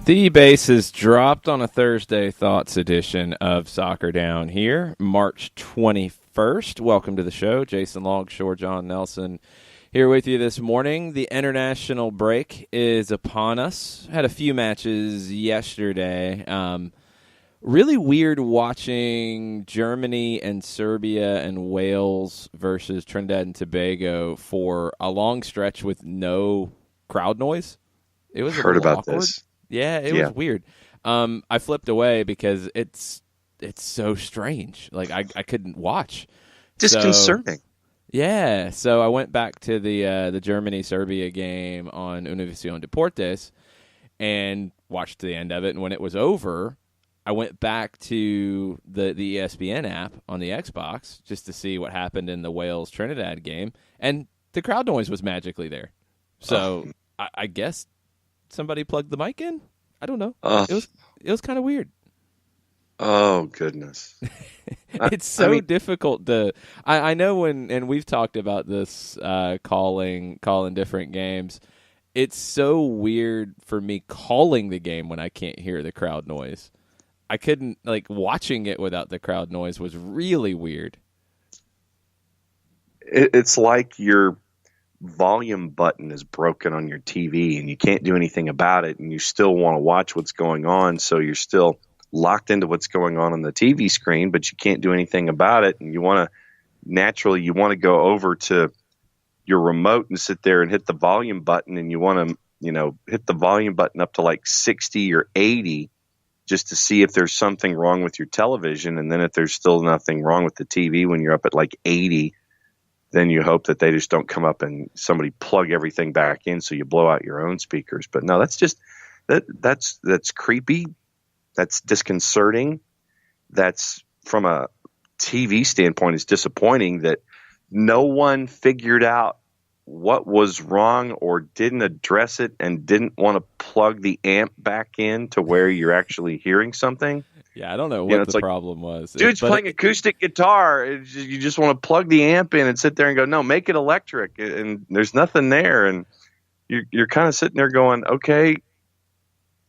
The base is dropped on a Thursday Thoughts edition of Soccer Down here, March 21st. Welcome to the show. Jason Longshore, John Nelson here with you this morning. The international break is upon us. Had a few matches yesterday. Really weird watching Germany and Serbia and Wales versus Trinidad and Tobago for a long stretch with no crowd noise. It was heard about awkward. this. Yeah, it was weird. I flipped away because it's so strange. Like I couldn't watch. Disconcerting. So I went back to the Germany-Serbia game on Univision Deportes and watched the end of it. And when it was over, I went back to the ESPN app on the Xbox just to see what happened in the Wales-Trinidad game, and the crowd noise was magically there. So I guess somebody plugged the mic in? I don't know. It was kind of weird. Oh, goodness. It's so difficult to – I know and we've talked about this calling different games. It's so weird for me calling the game when I can't hear the crowd noise. I couldn't – watching it without the crowd noise was really weird. It's like your volume button is broken on your TV and you can't do anything about it, and you still want to watch what's going on, so you're still locked into what's going on the TV screen, but you can't do anything about it, and you want to go over to your remote and sit there and hit the volume button, and you want to hit the volume button up to like 60 or 80 just to see if there's something wrong with your television, and then if there's still nothing wrong with the TV when you're up at like 80, then you hope that they just don't come up and somebody plug everything back in so you blow out your own speakers. But no, that's just that's creepy. That's disconcerting. That's, from a TV standpoint, it's disappointing that no one figured out what was wrong or didn't address it and didn't want to plug the amp back in to where you're actually hearing something. Yeah, I don't know what the problem was. Dude's playing acoustic guitar. You just want to plug the amp in and sit there and go, no, make it electric. And there's nothing there. And you're kind of sitting there going, okay,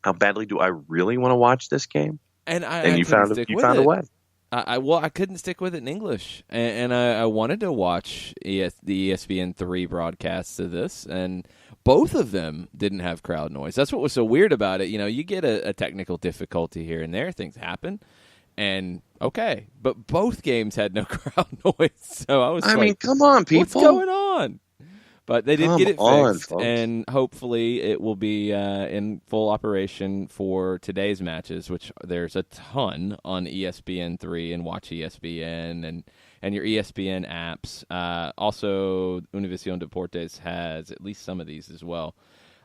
how badly do I really want to watch this game? And you found a way. I couldn't stick with it in English. And I wanted to watch the ESPN 3 broadcasts of this, and both of them didn't have crowd noise. That's what was so weird about it. You get a technical difficulty here and there. Things happen. And, okay. But both games had no crowd noise. So I was come on, people. What's going on? But they did get it fixed, folks. and hopefully it will be in full operation for today's matches, which there's a ton on ESPN3 and Watch ESPN and your ESPN apps. Also, Univision Deportes has at least some of these as well.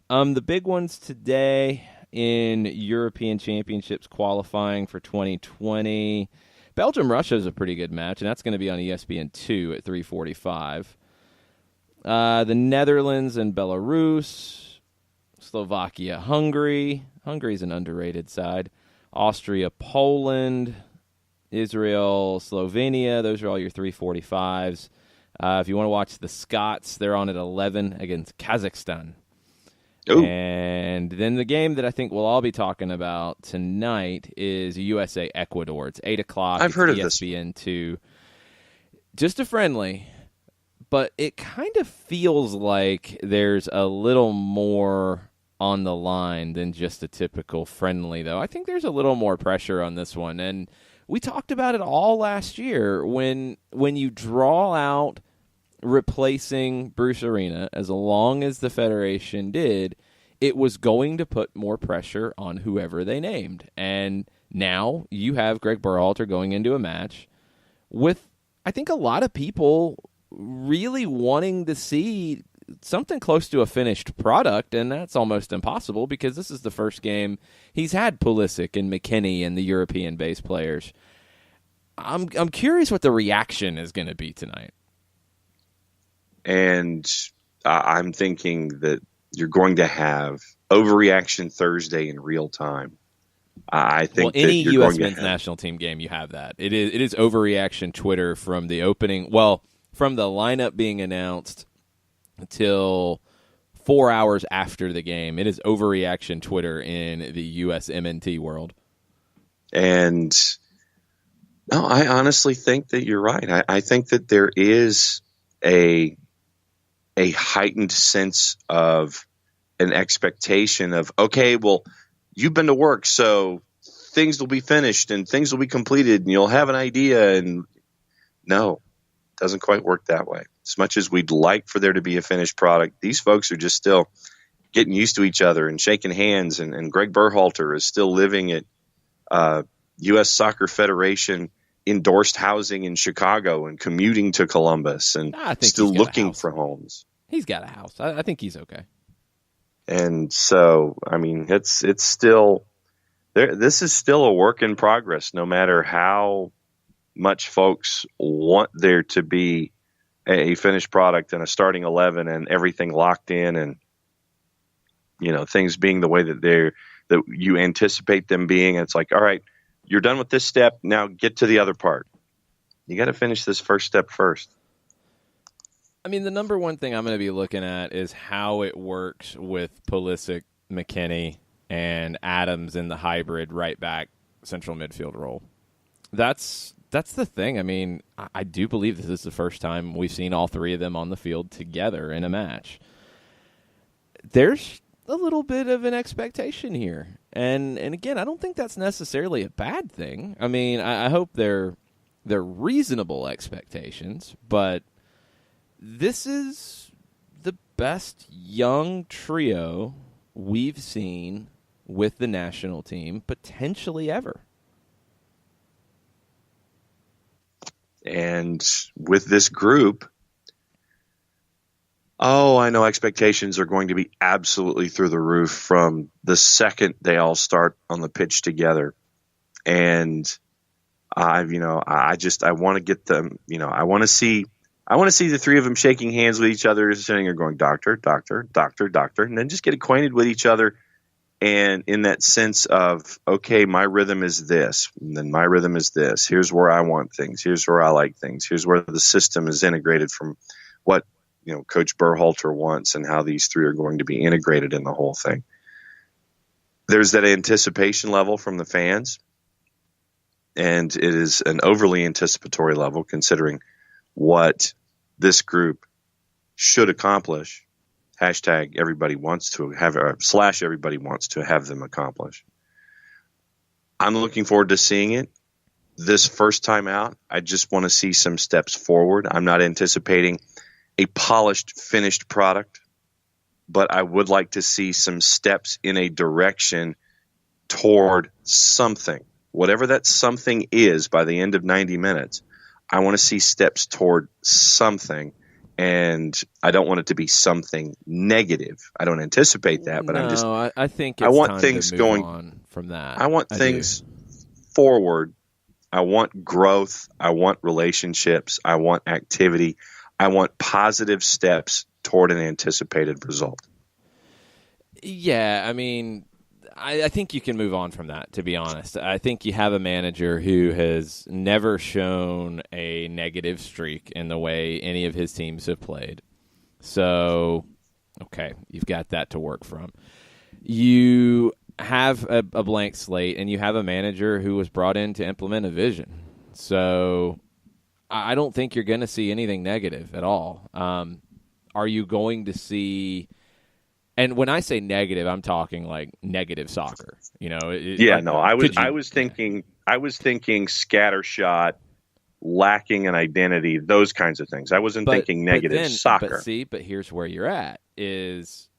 The big ones today in European Championships qualifying for 2020. Belgium-Russia is a pretty good match, and that's going to be on ESPN2 at 3:45. The Netherlands and Belarus, Slovakia, Hungary. Hungary's an underrated side. Austria, Poland, Israel, Slovenia. Those are all your 3:45s. If you want to watch the Scots, they're on at 11 against Kazakhstan. Ooh. And then the game that I think we'll all be talking about tonight is USA Ecuador. It's 8 o'clock. I've heard of this. ESPN2. Just a friendly. But it kind of feels like there's a little more on the line than just a typical friendly, though. I think there's a little more pressure on this one. And we talked about it all last year. When you draw out replacing Bruce Arena, as long as the Federation did, it was going to put more pressure on whoever they named. And now you have Greg Berhalter going into a match with, I think, a lot of people really wanting to see something close to a finished product, and that's almost impossible because this is the first game he's had Pulisic and McKennie and the European-based players. I'm curious what the reaction is going to be tonight. And I'm thinking that you're going to have overreaction Thursday in real time. I think that any you're U.S. going to men's have national team game, you have that. It is overreaction Twitter from the opening. From the lineup being announced until 4 hours after the game. It is overreaction Twitter in the USMNT world. And no, I honestly think that you're right. I think that there is a heightened sense of an expectation of, okay, well, you've been to work, so things will be finished and things will be completed and you'll have an idea. And no, it doesn't quite work that way. As much as we'd like for there to be a finished product, these folks are just still getting used to each other and shaking hands. And Greg Berhalter is still living at U.S. Soccer Federation endorsed housing in Chicago and commuting to Columbus and still looking for homes. He's got a house. I think he's okay. And so, I mean, it's still there. This is still a work in progress, no matter how much folks want there to be a finished product and a starting 11 and everything locked in, and things being the way that you anticipate them being. It's like, all right, you're done with this step. Now get to the other part. You got to finish this first step first. I mean, the number one thing I'm going to be looking at is how it works with Pulisic, McKennie, and Adams in the hybrid right back central midfield role. That's the thing. I mean, I do believe this is the first time we've seen all three of them on the field together in a match. There's a little bit of an expectation here. And again, I don't think that's necessarily a bad thing. I mean, I hope they're reasonable expectations, but this is the best young trio we've seen with the national team potentially ever. And with this group, I know expectations are going to be absolutely through the roof from the second they all start on the pitch together. And I want to get them, I want to see the three of them shaking hands with each other, sitting there going, doctor, doctor, doctor, doctor, and then just get acquainted with each other. And in that sense of, okay, my rhythm is this, and then my rhythm is this. Here's where I want things. Here's where I like things. Here's where the system is integrated from what, Coach Berhalter wants and how these three are going to be integrated in the whole thing. There's that anticipation level from the fans, and it is an overly anticipatory level considering what this group should accomplish. Hashtag everybody wants to have, / everybody wants to have them accomplish. I'm looking forward to seeing it. This first time out, I just want to see some steps forward. I'm not anticipating a polished, finished product, but I would like to see some steps in a direction toward something. Whatever that something is by the end of 90 minutes, I want to see steps toward something. And I don't want it to be something negative. I don't anticipate that, but I think it's I want time things to move going on from that. I want things forward. I want growth. I want relationships. I want activity. I want positive steps toward an anticipated result. Yeah, I mean, I think you can move on from that, to be honest. I think you have a manager who has never shown a negative streak in the way any of his teams have played. So, okay, you've got that to work from. You have a blank slate, and you have a manager who was brought in to implement a vision. So I don't think you're going to see anything negative at all. Are you going to see... And when I say negative, I'm talking like negative soccer. I was thinking scattershot, lacking an identity, those kinds of things. I wasn't thinking negative soccer. But here's where you're at: is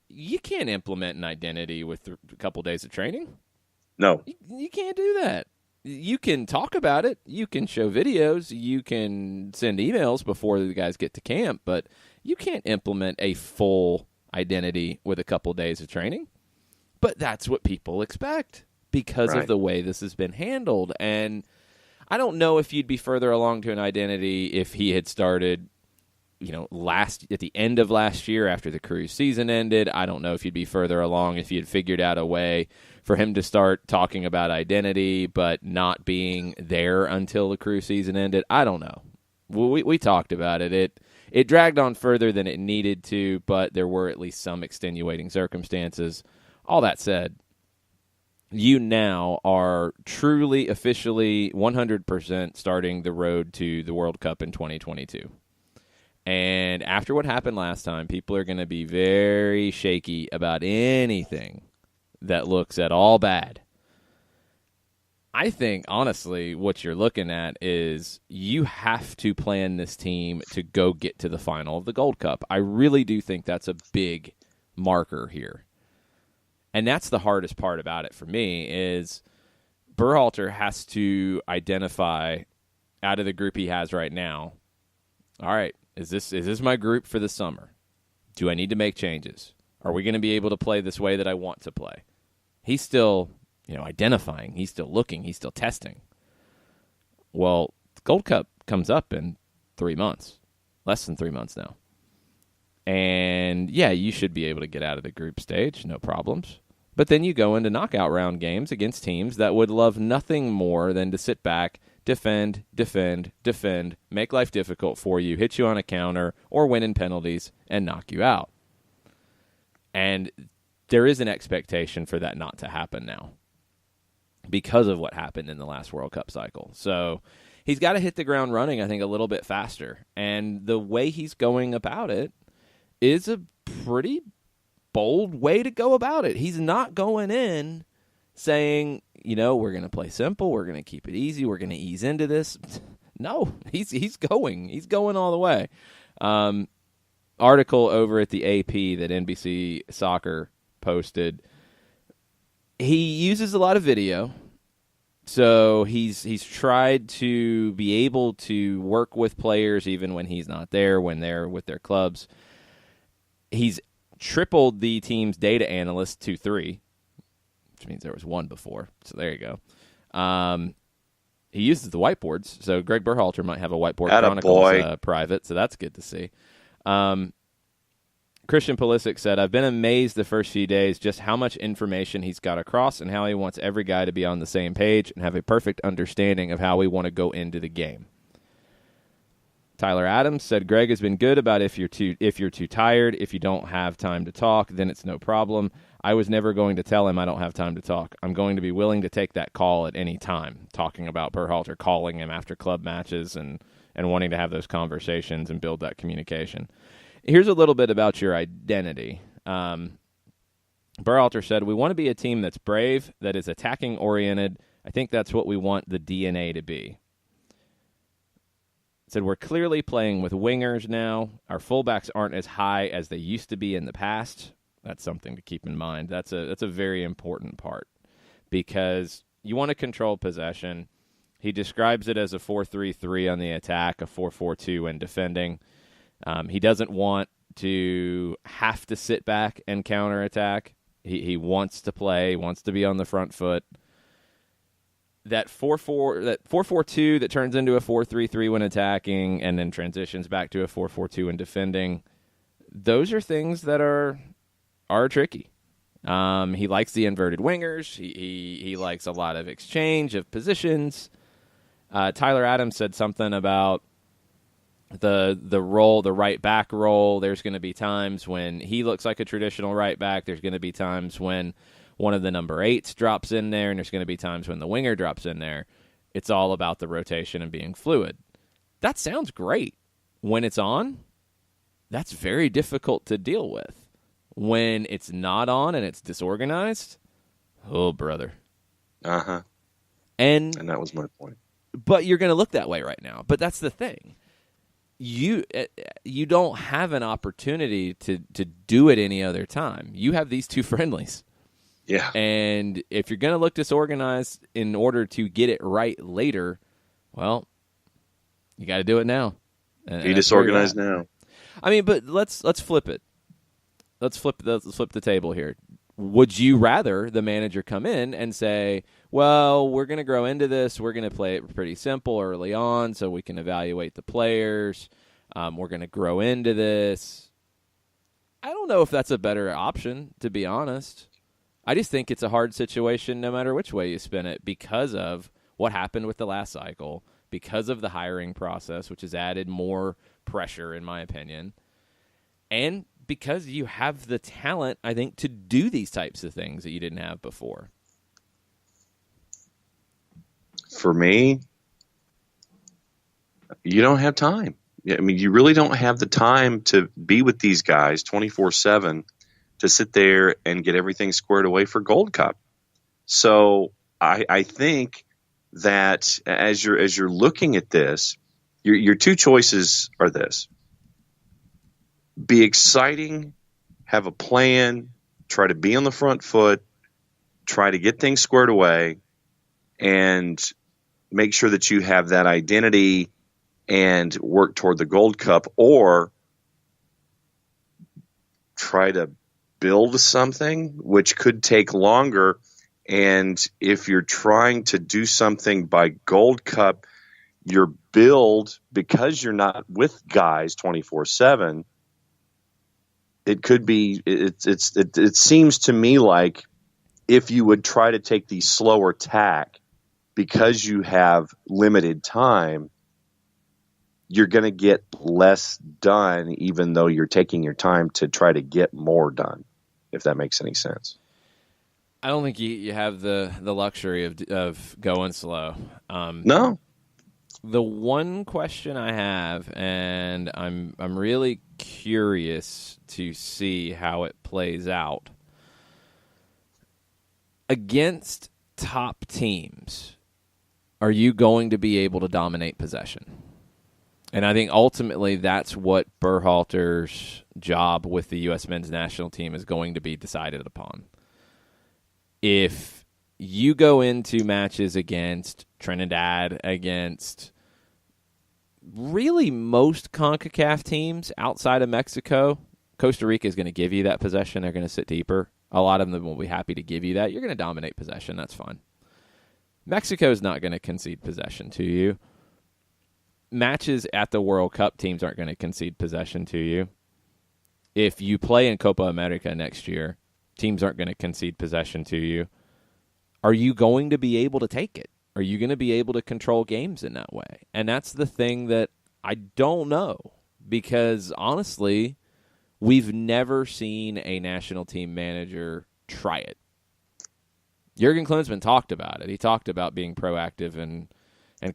you can't implement an identity with a couple days of training. No, you can't do that. You can talk about it. You can show videos. You can send emails before the guys get to camp, but you can't implement a full identity with a couple days of training. But that's what people expect because of the way this has been handled. And I don't know if you'd be further along to an identity if he had started, at the end of last year after the cruise season ended. I don't know if you'd be further along if you had figured out a way for him to start talking about identity but not being there until the cruise season ended. I don't know. We talked about it. It dragged on further than it needed to, but there were at least some extenuating circumstances. All that said, you now are truly, officially, 100% starting the road to the World Cup in 2022. And after what happened last time, people are going to be very shaky about anything that looks at all bad. I think, honestly, what you're looking at is you have to plan this team to go get to the final of the Gold Cup. I really do think that's a big marker here. And that's the hardest part about it for me is Berhalter has to identify out of the group he has right now, all right, is this my group for the summer? Do I need to make changes? Are we going to be able to play this way that I want to play? He's still, identifying. He's still looking. He's still testing. Well, the Gold Cup comes up in 3 months, less than 3 months now. And, yeah, you should be able to get out of the group stage, no problems. But then you go into knockout round games against teams that would love nothing more than to sit back, defend, make life difficult for you, hit you on a counter, or win in penalties and knock you out. And there is an expectation for that not to happen now because of what happened in the last World Cup cycle. So he's got to hit the ground running, I think, a little bit faster. And the way he's going about it is a pretty bold way to go about it. He's not going in saying, we're going to play simple, we're going to keep it easy, we're going to ease into this. No, he's going. He's going all the way. Article over at the AP that NBC Soccer posted, he uses a lot of video. So he's tried to be able to work with players even when he's not there, when they're with their clubs. He's tripled the team's data analyst to 3, which means there was 1 before. So there you go. He uses the whiteboards, so Greg Berhalter might have a whiteboard Chronicles private, so that's good to see. Christian Pulisic said, I've been amazed the first few days just how much information he's got across and how he wants every guy to be on the same page and have a perfect understanding of how we want to go into the game. Tyler Adams said, Greg has been good about if you're too tired, if you don't have time to talk, then it's no problem. I was never going to tell him I don't have time to talk. I'm going to be willing to take that call at any time, talking about Berhalter calling him after club matches and wanting to have those conversations and build that communication. Here's a little bit about your identity. Berhalter said, we want to be a team that's brave, that is attacking-oriented. I think that's what we want the DNA to be. Said we're clearly playing with wingers now. Our fullbacks aren't as high as they used to be in the past. That's something to keep in mind. That's a very important part because you want to control possession. He describes it as a 4-3-3 on the attack, a 4-4-2 in defending. He doesn't want to have to sit back and counterattack. He wants to play, he wants to be on the front foot. That 4-4-2 that turns into a 4-3-3 when attacking and then transitions back to a 4-4-2 in defending, those are things that are tricky. He likes the inverted wingers. He likes a lot of exchange of positions. Tyler Adams said something about the role, the right back role. There's going to be times when he looks like a traditional right back. There's going to be times when one of the number 8s drops in there, and there's going to be times when the winger drops in there. It's all about the rotation and being fluid. That sounds great. When it's on, that's very difficult to deal with. When it's not on and it's disorganized, oh, brother. Uh-huh. And that was my point. But you're going to look that way right now. But that's the thing. You don't have an opportunity to do it any other time. You have these 2 friendlies. Yeah. And if you're going to look disorganized in order to get it right later, well, you got to do it now. Be disorganized now. I mean, but let's flip it. Let's flip the table here. would you rather the manager come in and say, well, we're going to grow into this. We're going to play it pretty simple early on so we can evaluate the players. We're going to grow into this. I don't know if that's a better option, to be honest. I just think it's a hard situation no matter which way you spin it because of what happened with the last cycle, because of the hiring process, which has added more pressure, in my opinion, and because you have the talent, I think, to do these types of things that you didn't have before. For me, you don't have time. I mean, you really don't have the time to be with these guys 24/7 to sit there and get everything squared away for Gold Cup. So I think that as you're looking at this, your two choices are this: be exciting, have a plan, try to be on the front foot, try to get things squared away, and make sure that you have that identity and work toward the Gold Cup, or try to build something which could take longer. And if you're trying to do something by Gold Cup, your build, because you're not with guys 24/7, it could be, it seems to me like if you would try to take the slower tack because you have limited time, you're going to get less done, even though you're taking your time to try to get more done, if that makes any sense. I don't think you have the luxury of going slow. No. The one question I have, and I'm really curious to see how it plays out, against top teams, are you going to be able to dominate possession? And I think ultimately that's what Berhalter's job with the U.S. men's national team is going to be decided upon. If you go into matches against Trinidad, against really most CONCACAF teams outside of Mexico, Costa Rica is going to give you that possession. They're going to sit deeper. A lot of them will be happy to give you that. You're going to dominate possession. That's fine. Mexico is not going to concede possession to you. Matches at the World Cup, teams aren't going to concede possession to you. If you play in Copa America next year, teams aren't going to concede possession to you. Are you going to be able to take it? Are you going to be able to control games in that way? And that's the thing that I don't know, because honestly, we've never seen a national team manager try it. Jurgen Klinsmann talked about it. He talked about being proactive and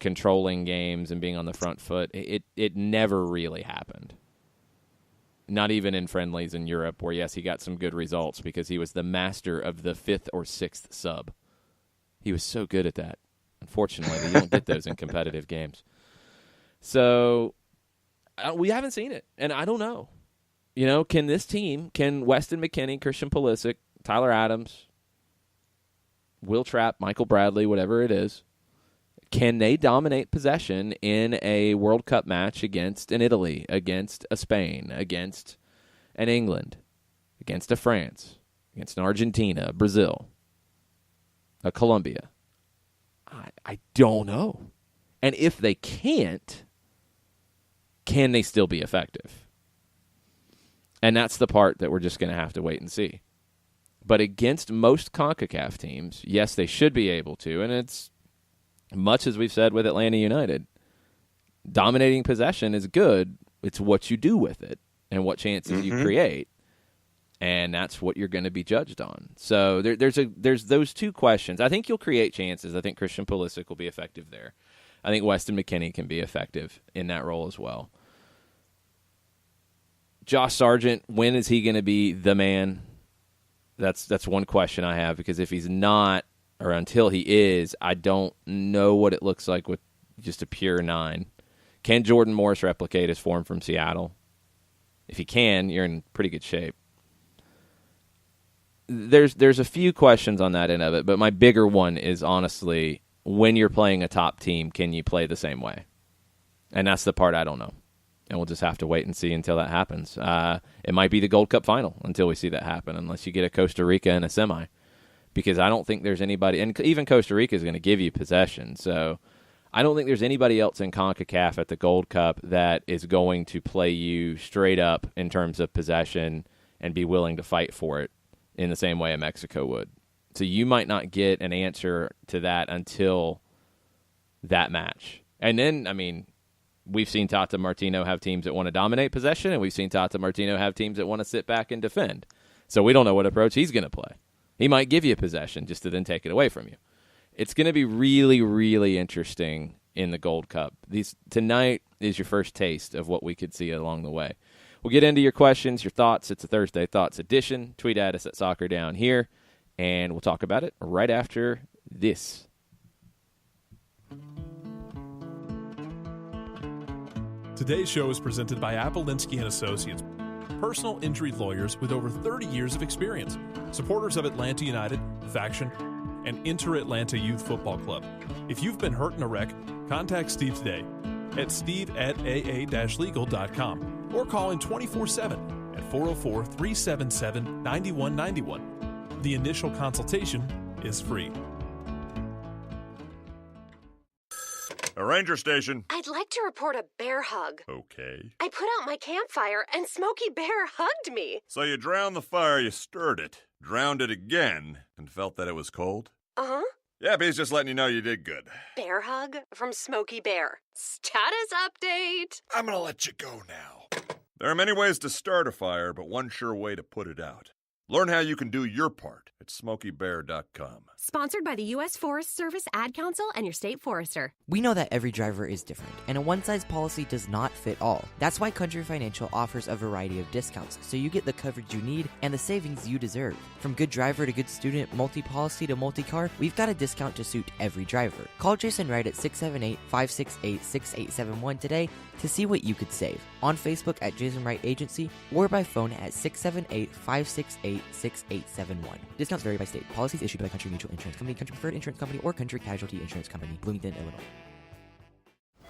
controlling games and being on the front foot. It never really happened. Not even in friendlies in Europe, where, yes, he got some good results because he was the master of the 5th or 6th sub. He was so good at that. Unfortunately, you don't get those in competitive games. So we haven't seen it, and I don't know. You know, can this team, can Weston McKennie, Christian Pulisic, Tyler Adams, Will Trapp, Michael Bradley, whatever it is, can they dominate possession in a World Cup match against an Italy, against a Spain, against an England, against a France, against an Argentina, Brazil, a Colombia? I don't know. And if they can't, can they still be effective? And that's the part that we're just going to have to wait and see. But against most CONCACAF teams, yes, they should be able to, and it's much as we've said with Atlanta United, dominating possession is good. It's what you do with it and what chances you create, and that's what you're going to be judged on. So there's those two questions. I think you'll create chances. I think Christian Pulisic will be effective there. I think Weston McKennie can be effective in that role as well. Josh Sargent, when is he going to be the man? That's one question I have, because if he's not, or until he is, I don't know what it looks like with just a pure 9. Can Jordan Morris replicate his form from Seattle? If he can, you're in pretty good shape. There's a few questions on that end of it, but my bigger one is, honestly, when you're playing a top team, can you play the same way? And that's the part I don't know. and we'll just have to wait and see until that happens. It might be the Gold Cup final until we see that happen, unless you get a Costa Rica in a semi, because I don't think there's anybody, and even Costa Rica is going to give you possession, so I don't think there's anybody else in CONCACAF at the Gold Cup that is going to play you straight up in terms of possession and be willing to fight for it in the same way a Mexico would. So you might not get an answer to that until that match. And then, I mean, we've seen Tata Martino have teams that want to dominate possession, and we've seen Tata Martino have teams that want to sit back and defend. So we don't know what approach he's going to play. He might give you possession just to then take it away from you. It's going to be really, really interesting in the Gold Cup. Tonight is your first taste of what we could see along the way. We'll get into your questions, your thoughts. It's a Thursday Thoughts edition. Tweet at us at Soccer Down Here, and we'll talk about it right after this. Today's show is presented by Appolinsky & Associates, personal injury lawyers with over 30 years of experience, supporters of Atlanta United, Faction, and Inter-Atlanta Youth Football Club. If you've been hurt in a wreck, contact Steve today at steve@aa-legal.com or call in 24/7 at 404-377-9191. The initial consultation is free. A ranger station. I'd like to report a bear hug. Okay. I put out my campfire and Smokey Bear hugged me. So you drowned the fire, you stirred it, drowned it again, and felt that it was cold? Uh-huh. Yep, he's just letting you know you did good. Bear hug from Smokey Bear. Status update. I'm gonna let you go now. There are many ways to start a fire, but one sure way to put it out. Learn how you can do your part at SmokeyBear.com. Sponsored by the U.S. Forest Service, Ad Council, and your state forester. We know that every driver is different, and a one-size policy does not fit all. That's why Country Financial offers a variety of discounts, so you get the coverage you need and the savings you deserve. From good driver to good student, multi-policy to multi-car, we've got a discount to suit every driver. Call Jason Wright at 678-568-6871 today to see what you could save. On Facebook at Jason Wright Agency, or by phone at 678-568-6871. Discounts vary by state. Policies issued by Country Mutual Insurance Company, Country Preferred Insurance Company, or Country Casualty Insurance Company, Bloomington, Illinois.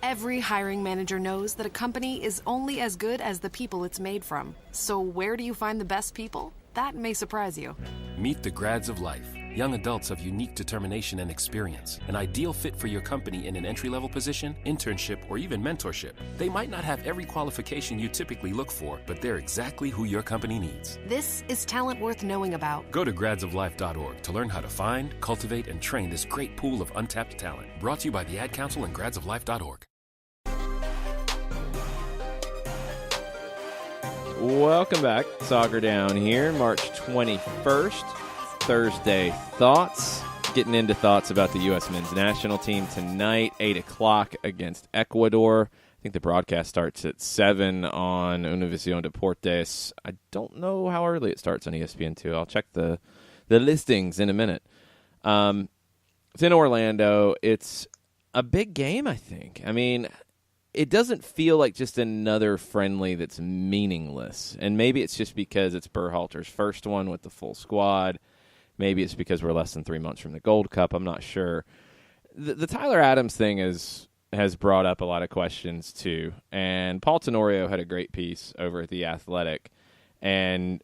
Every hiring manager knows that a company is only as good as the people it's made from. So where do you find the best people? That may surprise you. Meet the grads of life. Young adults of unique determination and experience. An ideal fit for your company in an entry-level position, internship, or even mentorship. They might not have every qualification you typically look for, but they're exactly who your company needs. This is talent worth knowing about. Go to gradsoflife.org to learn how to find, cultivate, and train this great pool of untapped talent. Brought to you by the Ad Council and gradsoflife.org. Welcome back. Soccer Down Here, March 21st, Thursday Thoughts. Getting into thoughts about the U.S. men's national team tonight, 8 o'clock against Ecuador. I think the broadcast starts at 7 on Univision Deportes. I don't know how early it starts on ESPN2. I'll check the listings in a minute. It's in Orlando. It's a big game, I think. I mean, it doesn't feel like just another friendly that's meaningless. And maybe it's just because it's Berhalter's first one with the full squad. Maybe it's because we're less than 3 months from the Gold Cup. I'm not sure. The Tyler Adams thing has brought up a lot of questions, too. And Paul Tenorio had a great piece over at The Athletic. And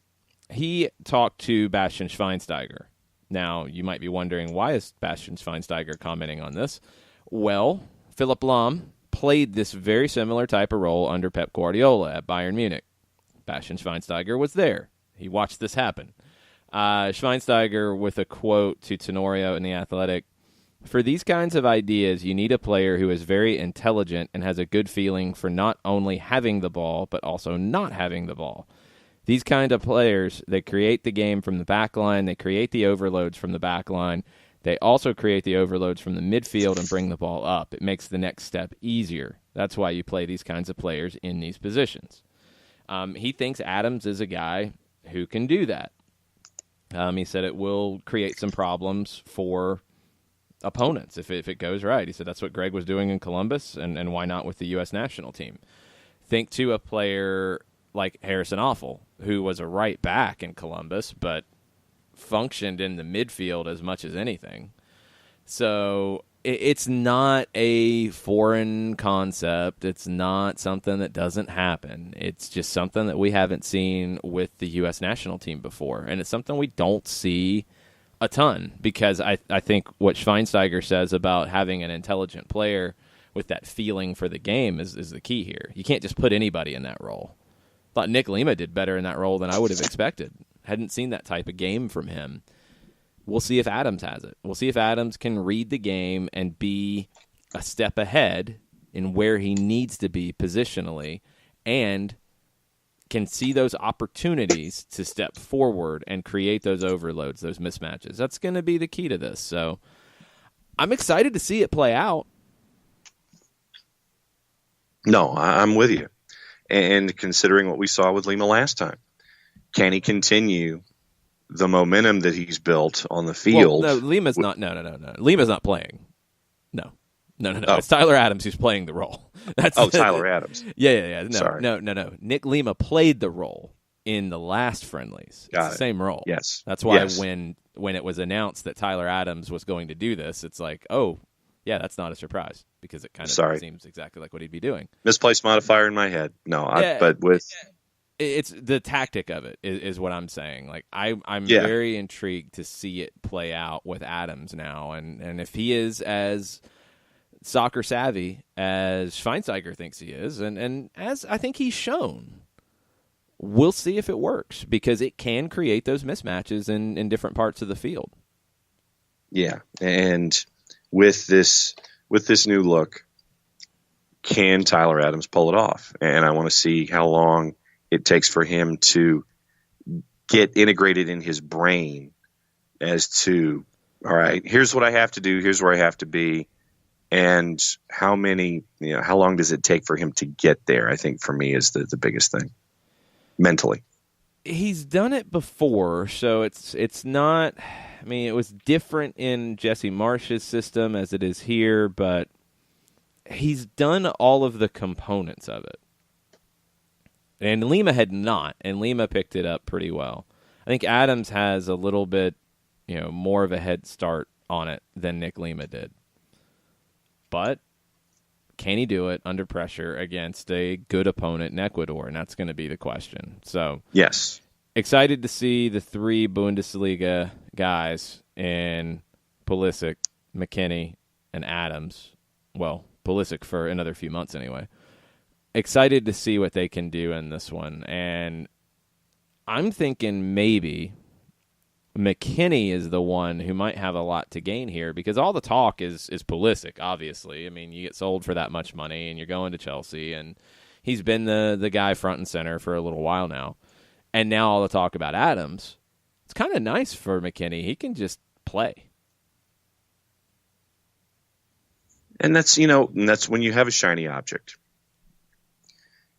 he talked to Bastian Schweinsteiger. Now, you might be wondering, why is Bastian Schweinsteiger commenting on this? Well, Philipp Lahm played this very similar type of role under Pep Guardiola at Bayern Munich. Bastian Schweinsteiger was there. He watched this happen. Schweinsteiger with a quote to Tenorio in The Athletic: "For these kinds of ideas, you need a player who is very intelligent and has a good feeling for not only having the ball, but also not having the ball. These kind of players, they create the game from the back line, they create the overloads from the back line, they also create the overloads from the midfield and bring the ball up. It makes the next step easier. That's why you play these kinds of players in these positions." He thinks Adams is a guy who can do that. He said it will create some problems for opponents if it goes right. He said that's what Greg was doing in Columbus, and why not with the U.S. national team? Think to a player like Harrison Offel, who was a right back in Columbus, but functioned in the midfield as much as anything. So it's not a foreign concept. It's not something that doesn't happen. It's just something that we haven't seen with the U.S. national team before, and it's something we don't see a ton because I think what Schweinsteiger says about having an intelligent player with that feeling for the game is the key here. You can't just put anybody in that role. Thought Nick Lima did better in that role than I would have expected. Hadn't seen that type of game from him. We'll see if Adams has it. We'll see if Adams can read the game and be a step ahead in where he needs to be positionally and can see those opportunities to step forward and create those overloads, those mismatches. That's going to be the key to this. So I'm excited to see it play out. No, I'm with you. And considering what we saw with Lima last time, can he continue the momentum that he's built on the field? Well, no, Lima's not. No. Lima's not playing. No. Oh. It's Tyler Adams who's playing the role. Tyler Adams. Yeah. No, Sorry. No. Nick Lima played the role in the last friendlies. It's the same role. Yes. That's why when it was announced that Tyler Adams was going to do this, it's like, oh, yeah, that's not a surprise because it kind of seems exactly like what he'd be doing. Misplaced modifier in my head. No, but with. It's the tactic of it is what I'm saying. Like I'm very intrigued to see it play out with Adams now, and if he is as soccer savvy as Schweinsteiger thinks he is, and as I think he's shown, we'll see if it works because it can create those mismatches in different parts of the field. Yeah, and with this new look, can Tyler Adams pull it off? And I want to see how long it takes for him to get integrated in his brain as to, all right, here's what I have to do, here's where I have to be, and how long does it take for him to get there, I think for me is the biggest thing, mentally. He's done it before, so it's not, I mean, it was different in Jesse Marsh's system as it is here, but he's done all of the components of it. And Lima had not, and Lima picked it up pretty well. I think Adams has a little bit, more of a head start on it than Nick Lima did. But can he do it under pressure against a good opponent in Ecuador? And that's going to be the question. So, yes, excited to see the three Bundesliga guys in Pulisic, McKinney, and Adams. Well, Pulisic for another few months anyway. Excited to see what they can do in this one. And I'm thinking maybe McKinney is the one who might have a lot to gain here because all the talk is Pulisic, obviously. I mean, you get sold for that much money and you're going to Chelsea, and he's been the guy front and center for a little while now. And now all the talk about Adams, it's kind of nice for McKinney. He can just play. And that's when you have a shiny object.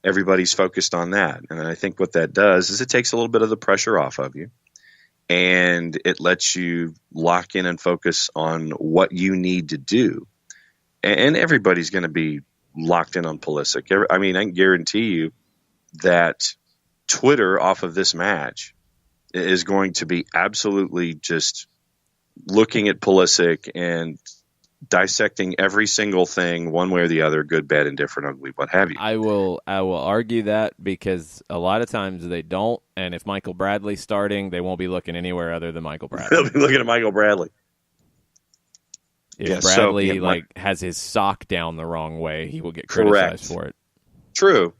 Everybody's focused on that. And I think what that does is it takes a little bit of the pressure off of you. And it lets you lock in and focus on what you need to do. And everybody's going to be locked in on Pulisic. I mean, I can guarantee you that Twitter off of this match is going to be absolutely just looking at Pulisic and dissecting every single thing one way or the other, good, bad, indifferent, ugly, what have you. I will argue that because a lot of times they don't, and if Michael Bradley's starting, they won't be looking anywhere other than Michael Bradley. They'll be looking at Michael Bradley. If Bradley has his sock down the wrong way, he will get criticized for it. True.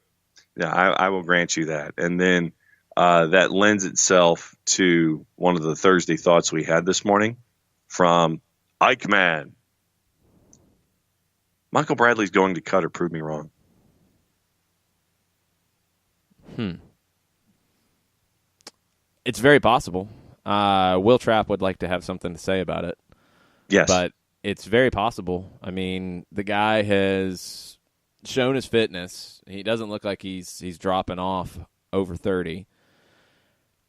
Yeah, I will grant you that. And then that lends itself to one of the Thursday thoughts we had this morning from Eichmann. Michael Bradley's going to cut or prove me wrong. It's very possible. Will Trapp would like to have something to say about it. Yes. But it's very possible. I mean, the guy has shown his fitness. He doesn't look like he's dropping off over 30.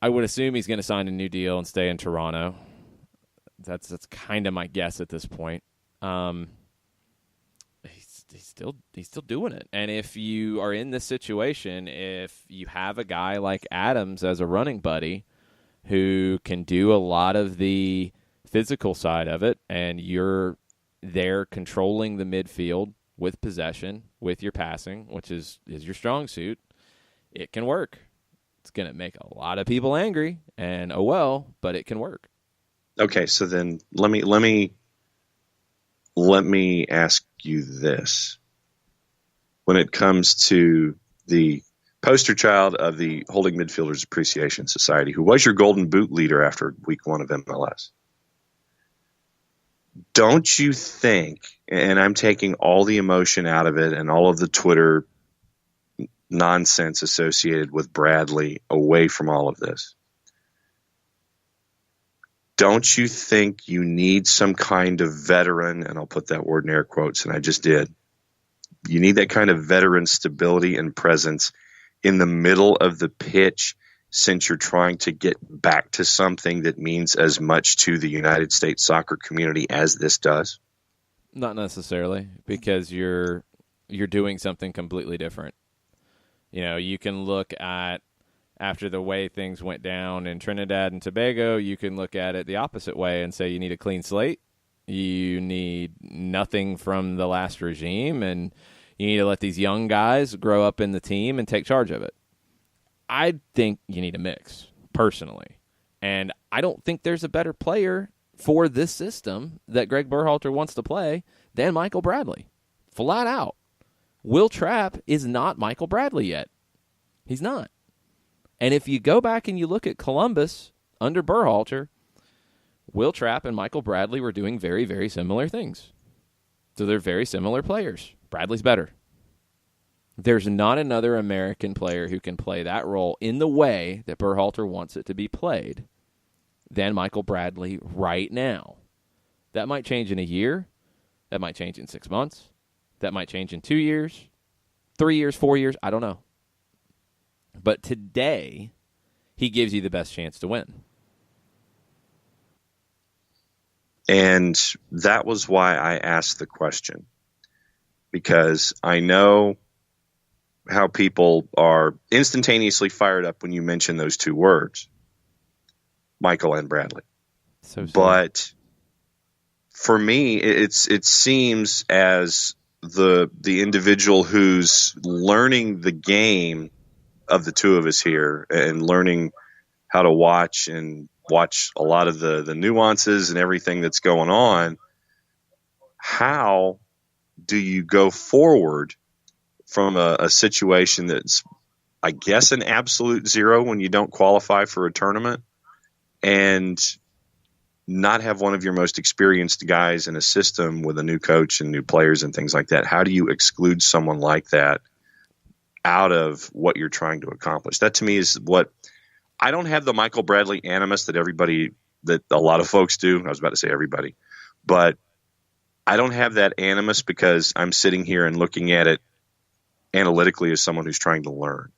I would assume he's going to sign a new deal and stay in Toronto. That's kind of my guess at this point. He's still doing it. And if you are in this situation, if you have a guy like Adams as a running buddy who can do a lot of the physical side of it, and you're they're controlling the midfield with possession, with your passing, which is your strong suit, it can work. It's going to make a lot of people angry, and but it can work. Okay, so then let me ask you this. When it comes to the poster child of the Holding Midfielders Appreciation Society, who was your Golden Boot leader after week 1 of MLS, don't you think, and I'm taking all the emotion out of it and all of the Twitter nonsense associated with Bradley away from all of this, don't you think you need some kind of veteran, and I'll put that word in air quotes, and I just did, you need that kind of veteran stability and presence in the middle of the pitch, since you're trying to get back to something that means as much to the United States soccer community as this does? Not necessarily, because you're doing something completely different. You can look at, after the way things went down in Trinidad and Tobago, you can look at it the opposite way and say you need a clean slate. You need nothing from the last regime, and you need to let these young guys grow up in the team and take charge of it. I think you need a mix, personally. And I don't think there's a better player for this system that Greg Berhalter wants to play than Michael Bradley. Flat out. Will Trapp is not Michael Bradley yet. He's not. And if you go back and you look at Columbus under Berhalter, Will Trapp and Michael Bradley were doing very, very similar things. So they're very similar players. Bradley's better. There's not another American player who can play that role in the way that Berhalter wants it to be played than Michael Bradley right now. That might change in a year. That might change in 6 months. That might change in 2 years, 3 years, 4 years. I don't know. But today, he gives you the best chance to win. And that was why I asked the question. Because I know how people are instantaneously fired up when you mention those two words, Michael and Bradley. But for me, it seems as the individual who's learning the game of the two of us here and learning how to watch a lot of the nuances and everything that's going on, how do you go forward from a situation that's, I guess, an absolute zero when you don't qualify for a tournament and not have one of your most experienced guys in a system with a new coach and new players and things like that? How do you exclude someone like that out of what you're trying to accomplish? That to me is what I don't have the Michael Bradley animus that a lot of folks do. I was about to say everybody, but I don't have that animus because I'm sitting here and looking at it analytically as someone who's trying to learn.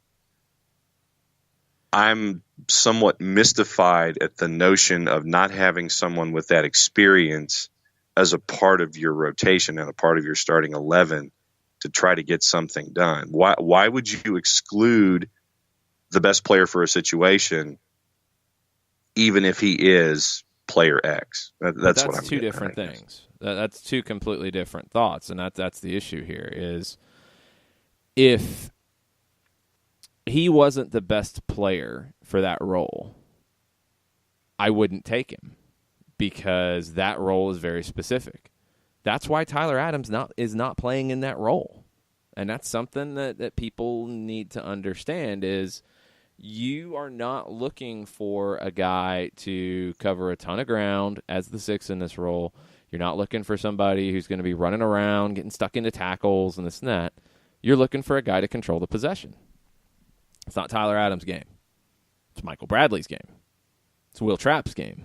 I'm somewhat mystified at the notion of not having someone with that experience as a part of your rotation and a part of your starting 11 to try to get something done. Why would you exclude the best player for a situation, even if he is player X? That's what I'm two different things. That's two completely different thoughts, and that's the issue here is if he wasn't the best player for that role, I wouldn't take him because that role is very specific. That's why Tyler Adams is not playing in that role. And that's something that people need to understand is you are not looking for a guy to cover a ton of ground as the 6 in this role. You're not looking for somebody who's going to be running around, getting stuck into tackles and this and that. You're looking for a guy to control the possession. It's not Tyler Adams' game. It's Michael Bradley's game. It's Will Trapp's game.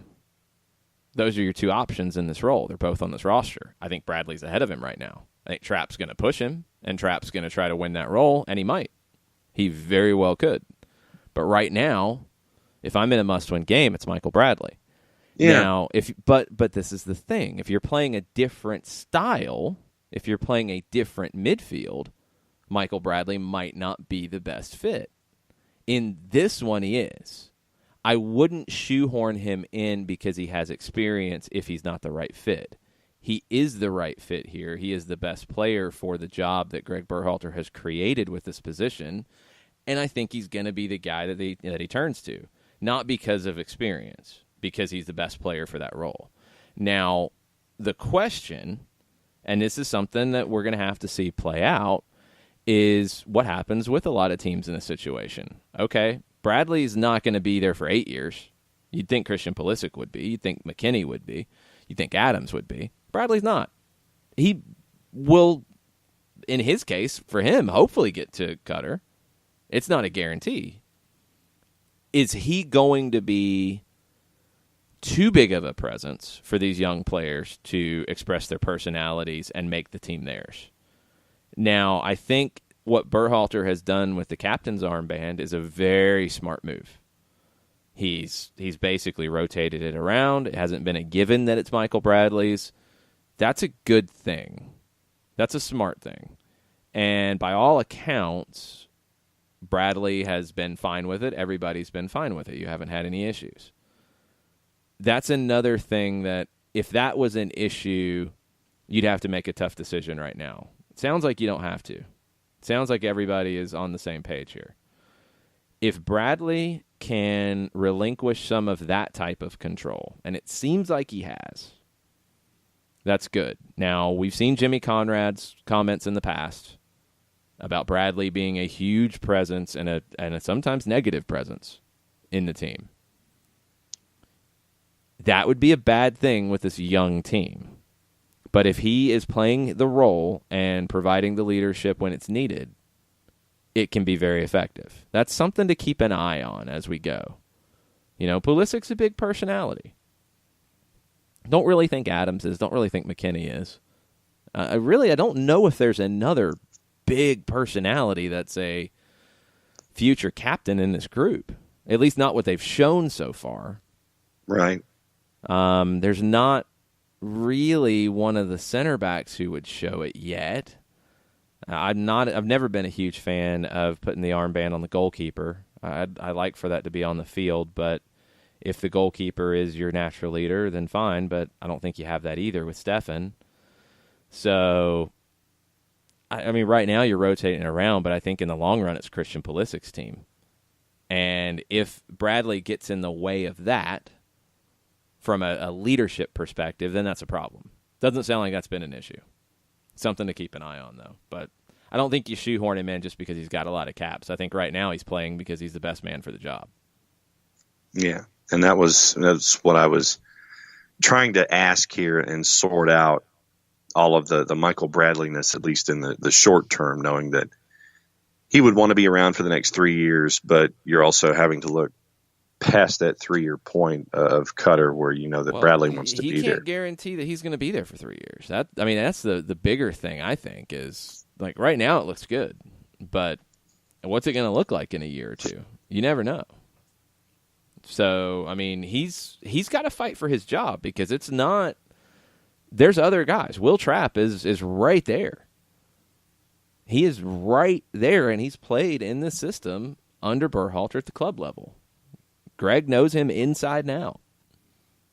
Those are your two options in this role. They're both on this roster. I think Bradley's ahead of him right now. I think Trapp's going to push him, and Trapp's going to try to win that role, and he might. He very well could. But right now, if I'm in a must-win game, it's Michael Bradley. Yeah. Now, but this is the thing. If you're playing a different style, if you're playing a different midfield, Michael Bradley might not be the best fit. In this one, he is. I wouldn't shoehorn him in because he has experience if he's not the right fit. He is the right fit here. He is the best player for the job that Greg Berhalter has created with this position, and I think he's going to be the guy that he turns to, not because of experience, because he's the best player for that role. Now, the question, and this is something that we're going to have to see play out, is what happens with a lot of teams in this situation. Okay, Bradley's not going to be there for 8 years. You'd think Christian Pulisic would be. You'd think McKinney would be. You'd think Adams would be. Bradley's not. He will, in his case, for him, hopefully get to Qatar. It's not a guarantee. Is he going to be too big of a presence for these young players to express their personalities and make the team theirs? Now, I think what Berhalter has done with the captain's armband is a very smart move. He's basically rotated it around. It hasn't been a given that it's Michael Bradley's. That's a good thing. That's a smart thing. And by all accounts, Bradley has been fine with it. Everybody's been fine with it. You haven't had any issues. That's another thing that if that was an issue, you'd have to make a tough decision right now. It sounds like you don't have to. It sounds like everybody is on the same page here. If Bradley can relinquish some of that type of control, and it seems like he has, that's good. Now, we've seen Jimmy Conrad's comments in the past about Bradley being a huge presence and a sometimes negative presence in the team. That would be a bad thing with this young team. But if he is playing the role and providing the leadership when it's needed, it can be very effective. That's something to keep an eye on as we go. You know, Pulisic's a big personality. Don't really think Adams is. Don't really think McKinney is. I don't know if there's another big personality that's a future captain in this group. At least not what they've shown so far. Right. There's not really one of the center backs who would show it yet. I've never been a huge fan of putting the armband on the goalkeeper. I like for that to be on the field, but if the goalkeeper is your natural leader, then fine, but I don't think you have that either with Stefan. So, I mean, right now you're rotating around, but I think in the long run it's Christian Pulisic's team. And if Bradley gets in the way of that from a leadership perspective, then that's a problem. Doesn't sound like that's been an issue. Something to keep an eye on, though. But I don't think you shoehorn him in just because he's got a lot of caps. I think right now he's playing because he's the best man for the job. Yeah, and that's what I was trying to ask here and sort out all of the Michael Bradley-ness, at least in the short term, knowing that he would want to be around for the next 3 years, but you're also having to look past that 3-year point of Qatar where you know that Bradley wants to be there. He can't guarantee that he's going to be there for 3 years. That's the bigger thing, I think, is like right now it looks good, but what's it going to look like in a year or two? You never know. So, I mean, he's got to fight for his job because it's not – there's other guys. Will Trapp is right there. He is right there, and he's played in the system under Berhalter at the club level. Greg knows him inside and out.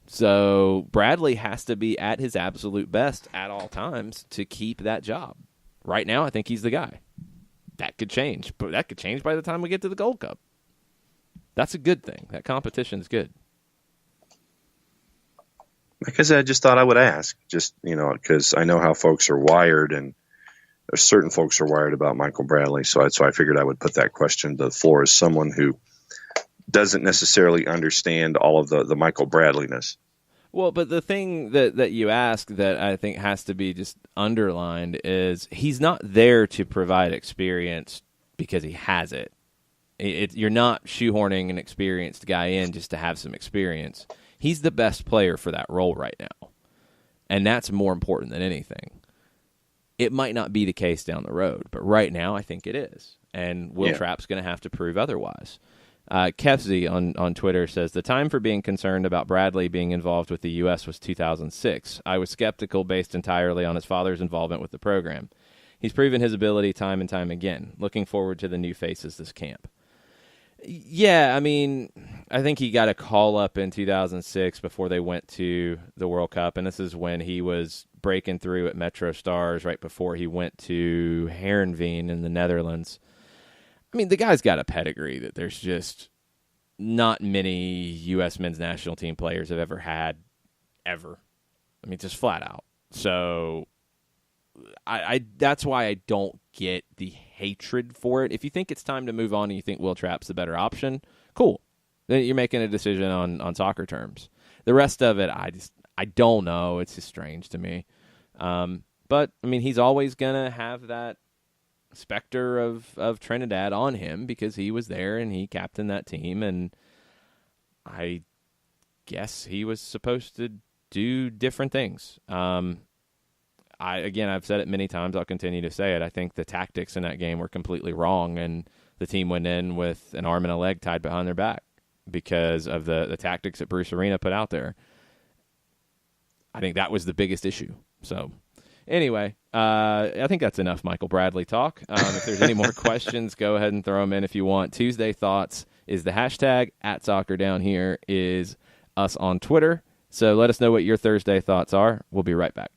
So Bradley has to be at his absolute best at all times to keep that job. Right now, I think he's the guy. That could change, but that could change by the time we get to the Gold Cup. That's a good thing. That competition is good. Like I said, I just thought I would ask, just, you know, because I know how folks are wired, and certain folks are wired about Michael Bradley. So I figured I would put that question to the floor as someone who doesn't necessarily understand all of the Michael Bradley-ness. Well, but the thing that you ask that I think has to be just underlined is he's not there to provide experience because he has it. You're not shoehorning an experienced guy in just to have some experience. He's the best player for that role right now, and that's more important than anything. It might not be the case down the road, but right now I think it is, and Will Trapp's going to have to prove otherwise. Kefzi on Twitter says, the time for being concerned about Bradley being involved with the U.S. was 2006. I was skeptical based entirely on his father's involvement with the program. He's proven his ability time and time again. Looking forward to the new faces this camp. Yeah, I mean, I think he got a call up in 2006 before they went to the World Cup, and this is when he was breaking through at Metro Stars right before he went to Heerenveen in the Netherlands. I mean, the guy's got a pedigree that there's just not many U.S. men's national team players have ever had, ever. I mean, just flat out. So I that's why I don't get the hatred for it. If you think it's time to move on and you think Will Trapp's the better option, cool. Then you're making a decision on soccer terms. The rest of it, I don't know. It's just strange to me. But, I mean, he's always going to have that specter of Trinidad on him because he was there and he captained that team. And I guess he was supposed to do different things. I've said it many times. I'll continue to say it. I think the tactics in that game were completely wrong, and the team went in with an arm and a leg tied behind their back because of the tactics that Bruce Arena put out there. I think that was the biggest issue. So, anyway, I think that's enough Michael Bradley talk. If there's any more questions, go ahead and throw them in if you want. Tuesday Thoughts is the hashtag. @SoccerDownHere is us on Twitter. So let us know what your Thursday thoughts are. We'll be right back.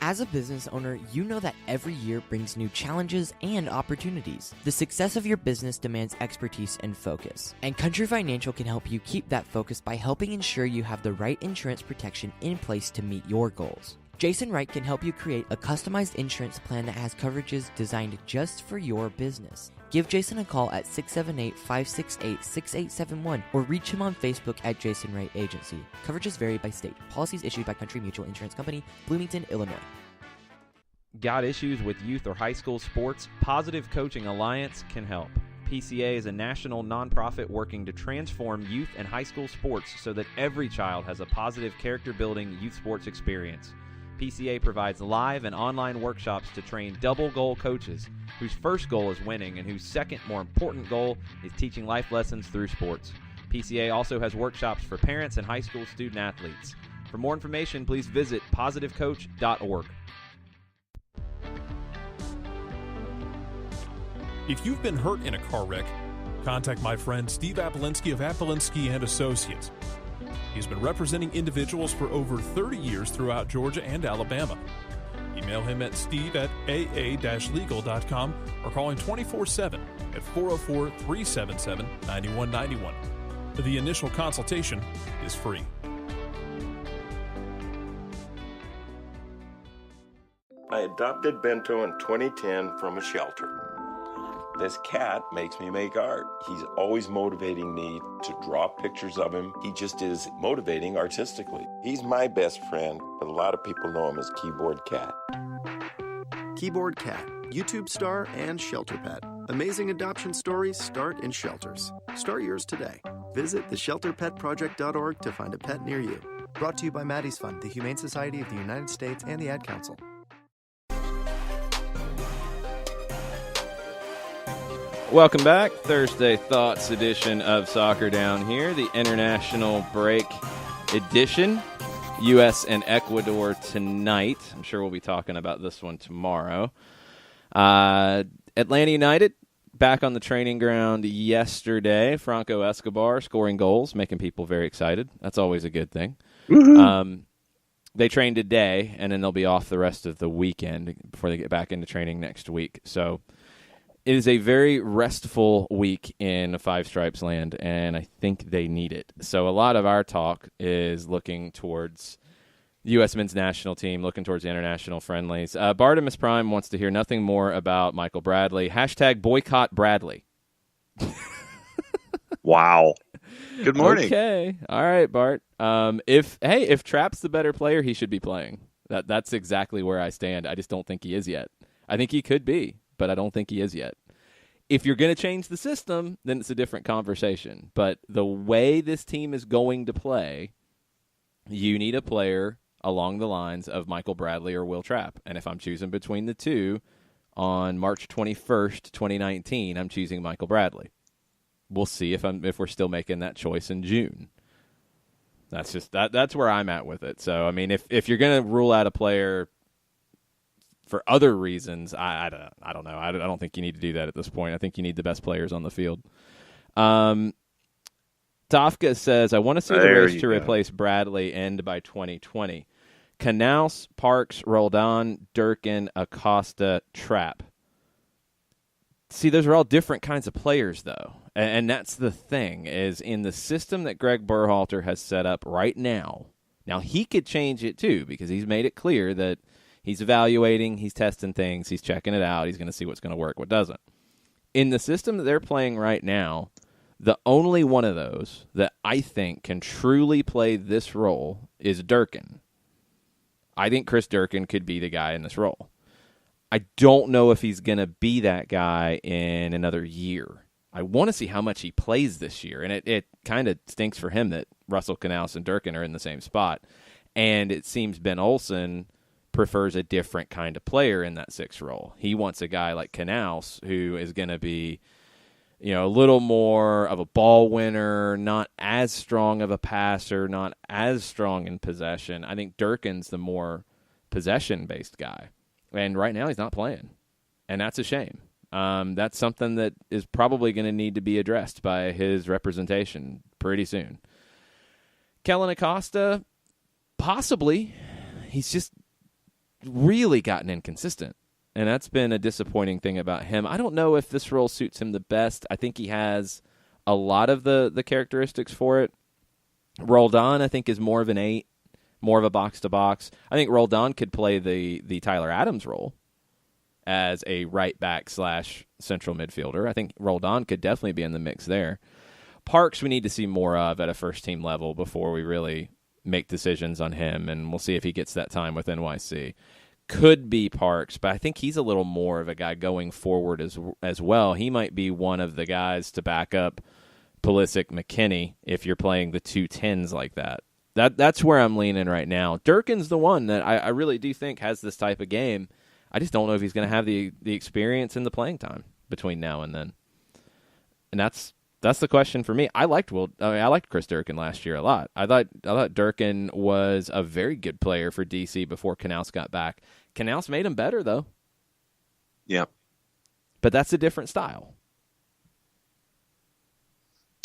As a business owner, you know that every year brings new challenges and opportunities. The success of your business demands expertise and focus. And Country Financial can help you keep that focus by helping ensure you have the right insurance protection in place to meet your goals. Jason Wright can help you create a customized insurance plan that has coverages designed just for your business. Give Jason a call at 678-568-6871 or reach him on Facebook at Jason Wright Agency. Coverages vary by state. Policies issued by Country Mutual Insurance Company, Bloomington, Illinois. Got issues with youth or high school sports? Positive Coaching Alliance can help. PCA is a national nonprofit working to transform youth and high school sports so that every child has a positive character-building youth sports experience. PCA provides live and online workshops to train double-goal coaches whose first goal is winning and whose second, more important goal is teaching life lessons through sports. PCA also has workshops for parents and high school student-athletes. For more information, please visit positivecoach.org. If you've been hurt in a car wreck, contact my friend Steve Apolinsky of Apolinsky and Associates. He's been representing individuals for over 30 years throughout Georgia and Alabama. Email him at steve@aa-legal.com or call him 24/7 at 404-377-9191. The initial consultation is free. I adopted Bento in 2010 from a shelter. This cat makes me make art. He's always motivating me to draw pictures of him. He just is motivating artistically. He's my best friend, but a lot of people know him as Keyboard Cat. Keyboard Cat, YouTube star and shelter pet. Amazing adoption stories start in shelters. Start yours today. Visit theshelterpetproject.org to find a pet near you. Brought to you by Maddie's Fund, the Humane Society of the United States, and the Ad Council. Welcome back. Thursday Thoughts edition of Soccer Down Here, the international break edition. U.S. and Ecuador tonight. I'm sure we'll be talking about this one tomorrow. Atlanta United back on the training ground yesterday. Franco Escobar scoring goals, making people very excited. That's always a good thing. They trained today, and then they'll be off the rest of the weekend before they get back into training next week. So it is a very restful week in Five Stripes land, and I think they need it. So a lot of our talk is looking towards the U.S. men's national team, looking towards the international friendlies. Bartimus Prime wants to hear nothing more about Michael Bradley. Hashtag boycott Bradley. Wow. Good morning. Okay. All right, Bart. If Trapp's the better player, he should be playing. That's exactly where I stand. I just don't think he is yet. I think he could be, but I don't think he is yet. If you're going to change the system, then it's a different conversation. But the way this team is going to play, you need a player along the lines of Michael Bradley or Will Trapp. And if I'm choosing between the two on March 21st, 2019, I'm choosing Michael Bradley. We'll see if we're still making that choice in June. That's just that's where I'm at with it. So, I mean, if you're going to rule out a player for other reasons, I don't know. I don't think you need to do that at this point. I think you need the best players on the field. Tafka says, I want to see the race to replace Bradley end by 2020. Canals, Parks, Roldan, Durkin, Acosta, Trapp. See, those are all different kinds of players, though. And that's the thing, is in the system that Greg Berhalter has set up right now. Now, he could change it, too, because he's made it clear that he's evaluating, he's testing things, he's checking it out, he's going to see what's going to work, what doesn't. In the system that they're playing right now, the only one of those that I think can truly play this role is Durkin. I think Chris Durkin could be the guy in this role. I don't know if he's going to be that guy in another year. I want to see how much he plays this year, and it kind of stinks for him that Russell Canals and Durkin are in the same spot. And it seems Ben Olsen prefers a different kind of player in that 6th role. He wants a guy like Canals who is going to be, a little more of a ball winner, not as strong of a passer, not as strong in possession. I think Durkin's the more possession-based guy. And right now he's not playing, and that's a shame. That's something that is probably going to need to be addressed by his representation pretty soon. Kellen Acosta, possibly. He's just really gotten inconsistent, and that's been a disappointing thing about him. I don't know if this role suits him the best. I think he has a lot of the characteristics for it. Roldan, I think, is more of an 8. More of a box-to-box. I think Roldan could play the Tyler Adams role as a right back / central midfielder. I think Roldan could definitely be in the mix there. Parks we need to see more of at a first-team level before we really make decisions on him, and we'll see if he gets that time with NYC. Could be Parks, but I think he's a little more of a guy going forward as well. He might be one of the guys to back up Pulisic, McKinney if you're playing the 2 10s like that. That's where I'm leaning right now. Durkin's the one that I really do think has this type of game. I just don't know if he's going to have the experience and the playing time between now and then. And that's the question for me. I liked Chris Durkin last year a lot. I thought Durkin was a very good player for DC before Canals got back. Canals made him better though. Yeah. But that's a different style.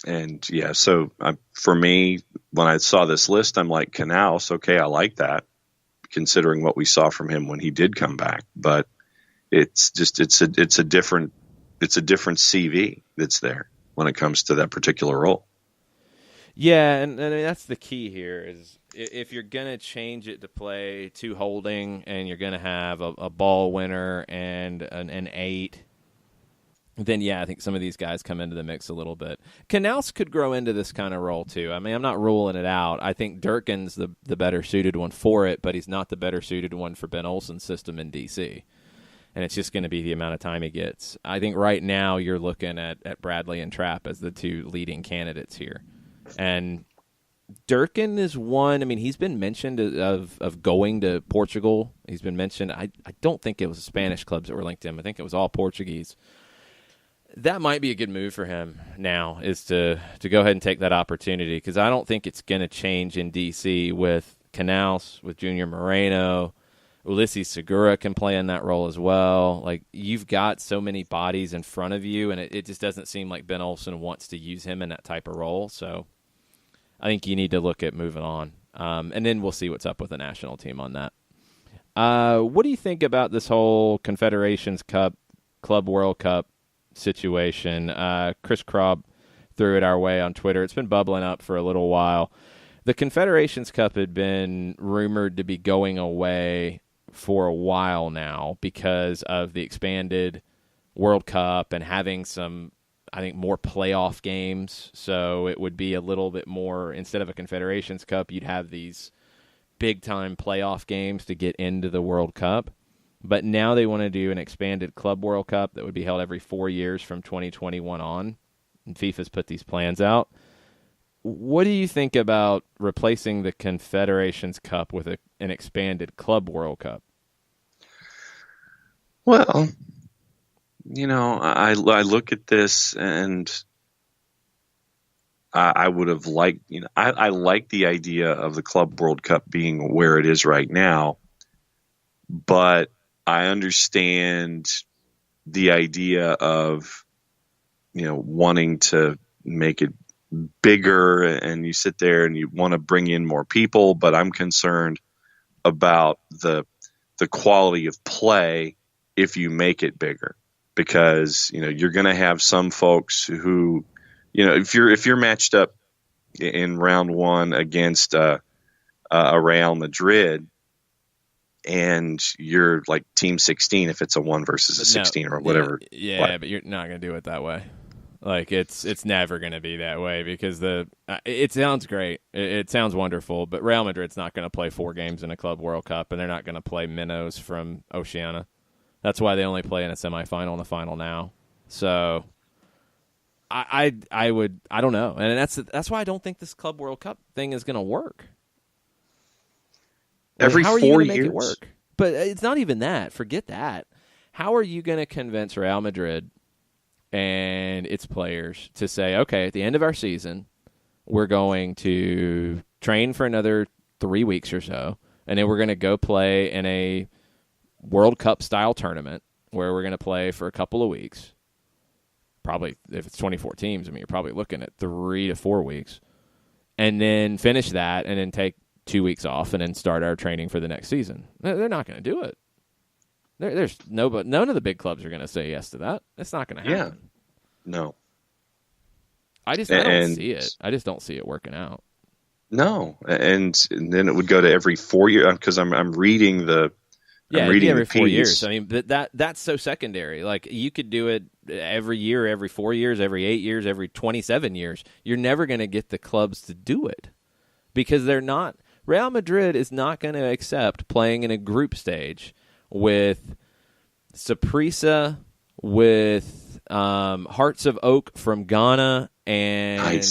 And yeah, so for me, when I saw this list, I'm like, Canals, okay, I like that, considering what we saw from him when he did come back. But it's a different CV that's there when it comes to that particular role. Yeah, and that's the key here is if you're going to change it to play 2 holding and you're going to have a ball winner and an 8, then yeah, I think some of these guys come into the mix a little bit. Canals could grow into this kind of role too. I mean, I'm not ruling it out. I think Durkin's the better suited one for it, but he's not the better suited one for Ben Olsen's system in DC. And it's just going to be the amount of time he gets. I think right now you're looking at Bradley and Trapp as the 2 leading candidates here. And Durkin is one. I mean, he's been mentioned of going to Portugal. He's been mentioned. I don't think it was Spanish clubs that were linked to him. I think it was all Portuguese. That might be a good move for him now, is to go ahead and take that opportunity, because I don't think it's going to change in D.C. with Canals, with Junior Moreno. Ulises Segura can play in that role as well. Like, you've got so many bodies in front of you, and it just doesn't seem like Ben Olsen wants to use him in that type of role. So I think you need to look at moving on. And then we'll see what's up with the national team on that. What do you think about this whole Confederations Cup, Club World Cup situation? Chris Krob threw it our way on Twitter. It's been bubbling up for a little while. The Confederations Cup had been rumored to be going away for a while now because of the expanded World Cup and having some, I think, more playoff games. So it would be a little bit more, instead of a Confederations Cup, you'd have these big-time playoff games to get into the World Cup. But now they want to do an expanded Club World Cup that would be held every 4 years from 2021 on. And FIFA's put these plans out. What do you think about replacing the Confederations Cup with an expanded Club World Cup? Well, I look at this and I would have liked, I like the idea of the Club World Cup being where it is right now, but I understand the idea of, wanting to make it bigger, and you sit there and you want to bring in more people, but I'm concerned about the quality of play if you make it bigger, because you're going to have some folks who, if you're matched up in round one against a Real Madrid, and you're like team 16 if it's a 1 versus a 16 or whatever. Yeah, but you're not going to do it that way. Like it's never going to be that way, because it sounds great. It sounds wonderful, but Real Madrid's not going to play 4 games in a Club World Cup, and they're not going to play minnows from Oceania. That's why they only play in a semifinal and a final now. So I don't know. And that's why I don't think this Club World Cup thing is going to work. Every how are 4 you gonna years. make it work? But it's not even that. Forget that. How are you going to convince Real Madrid and its players to say, okay, at the end of our season, we're going to train for another 3 weeks or so, and then we're going to go play in a World Cup style tournament where we're going to play for a couple of weeks. Probably, if it's 24 teams, you're probably looking at 3 to 4 weeks, and then finish that, and then take 2 weeks off, and then start our training for the next season. They're not going to do it. There's none of the big clubs are going to say yes to that. It's not going to happen. Yeah. No. I don't see it. I just don't see it working out. No, and then it would go to every 4 years, because I'm reading the. Yeah, every 4 years. I mean, that's so secondary. Like, you could do it every year, every 4 years, every 8 years, every 27 years. You're never going to get the clubs to do it, because they're not. Real Madrid is not going to accept playing in a group stage with Saprissa, with Hearts of Oak from Ghana, and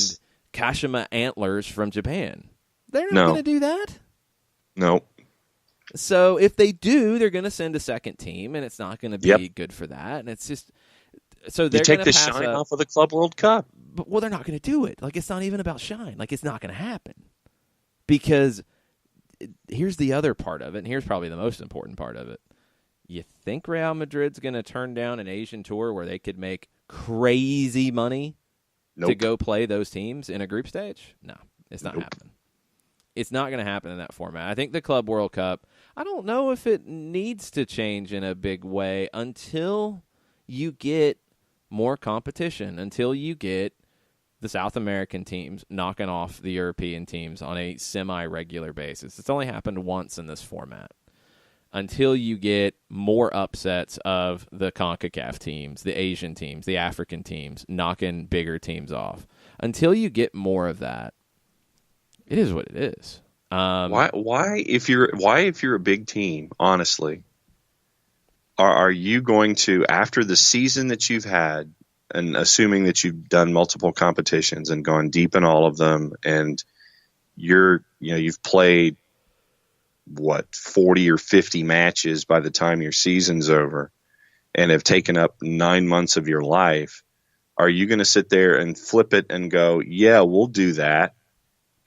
Kashima Antlers from Japan. They're not going to do that. No. So if they do, they're going to send a second team, and it's not going to be good for that. And it's just so they're take going the to pass shine off of the Club World Cup. But they're not going to do it. Like, it's not even about shine. Like, it's not going to happen, because here's the other part of it, and here's probably the most important part of it. You think Real Madrid's going to turn down an Asian tour where they could make crazy money to go play those teams in a group stage? No, it's not happening. It's not going to happen in that format. I think the Club World Cup, I don't know if it needs to change in a big way until you get more competition, until you get the South American teams knocking off the European teams on a semi-regular basis. It's only happened once in this format. Until you get more upsets of the CONCACAF teams, the Asian teams, the African teams, knocking bigger teams off. Until you get more of that, it is what it is. Why if you're a big team, honestly, are you going to, after the season that you've had, and assuming that you've done multiple competitions and gone deep in all of them, and you've played 40 or 50 matches by the time your season's over, and have taken up 9 months of your life, are you going to sit there and flip it and go, yeah, we'll do that,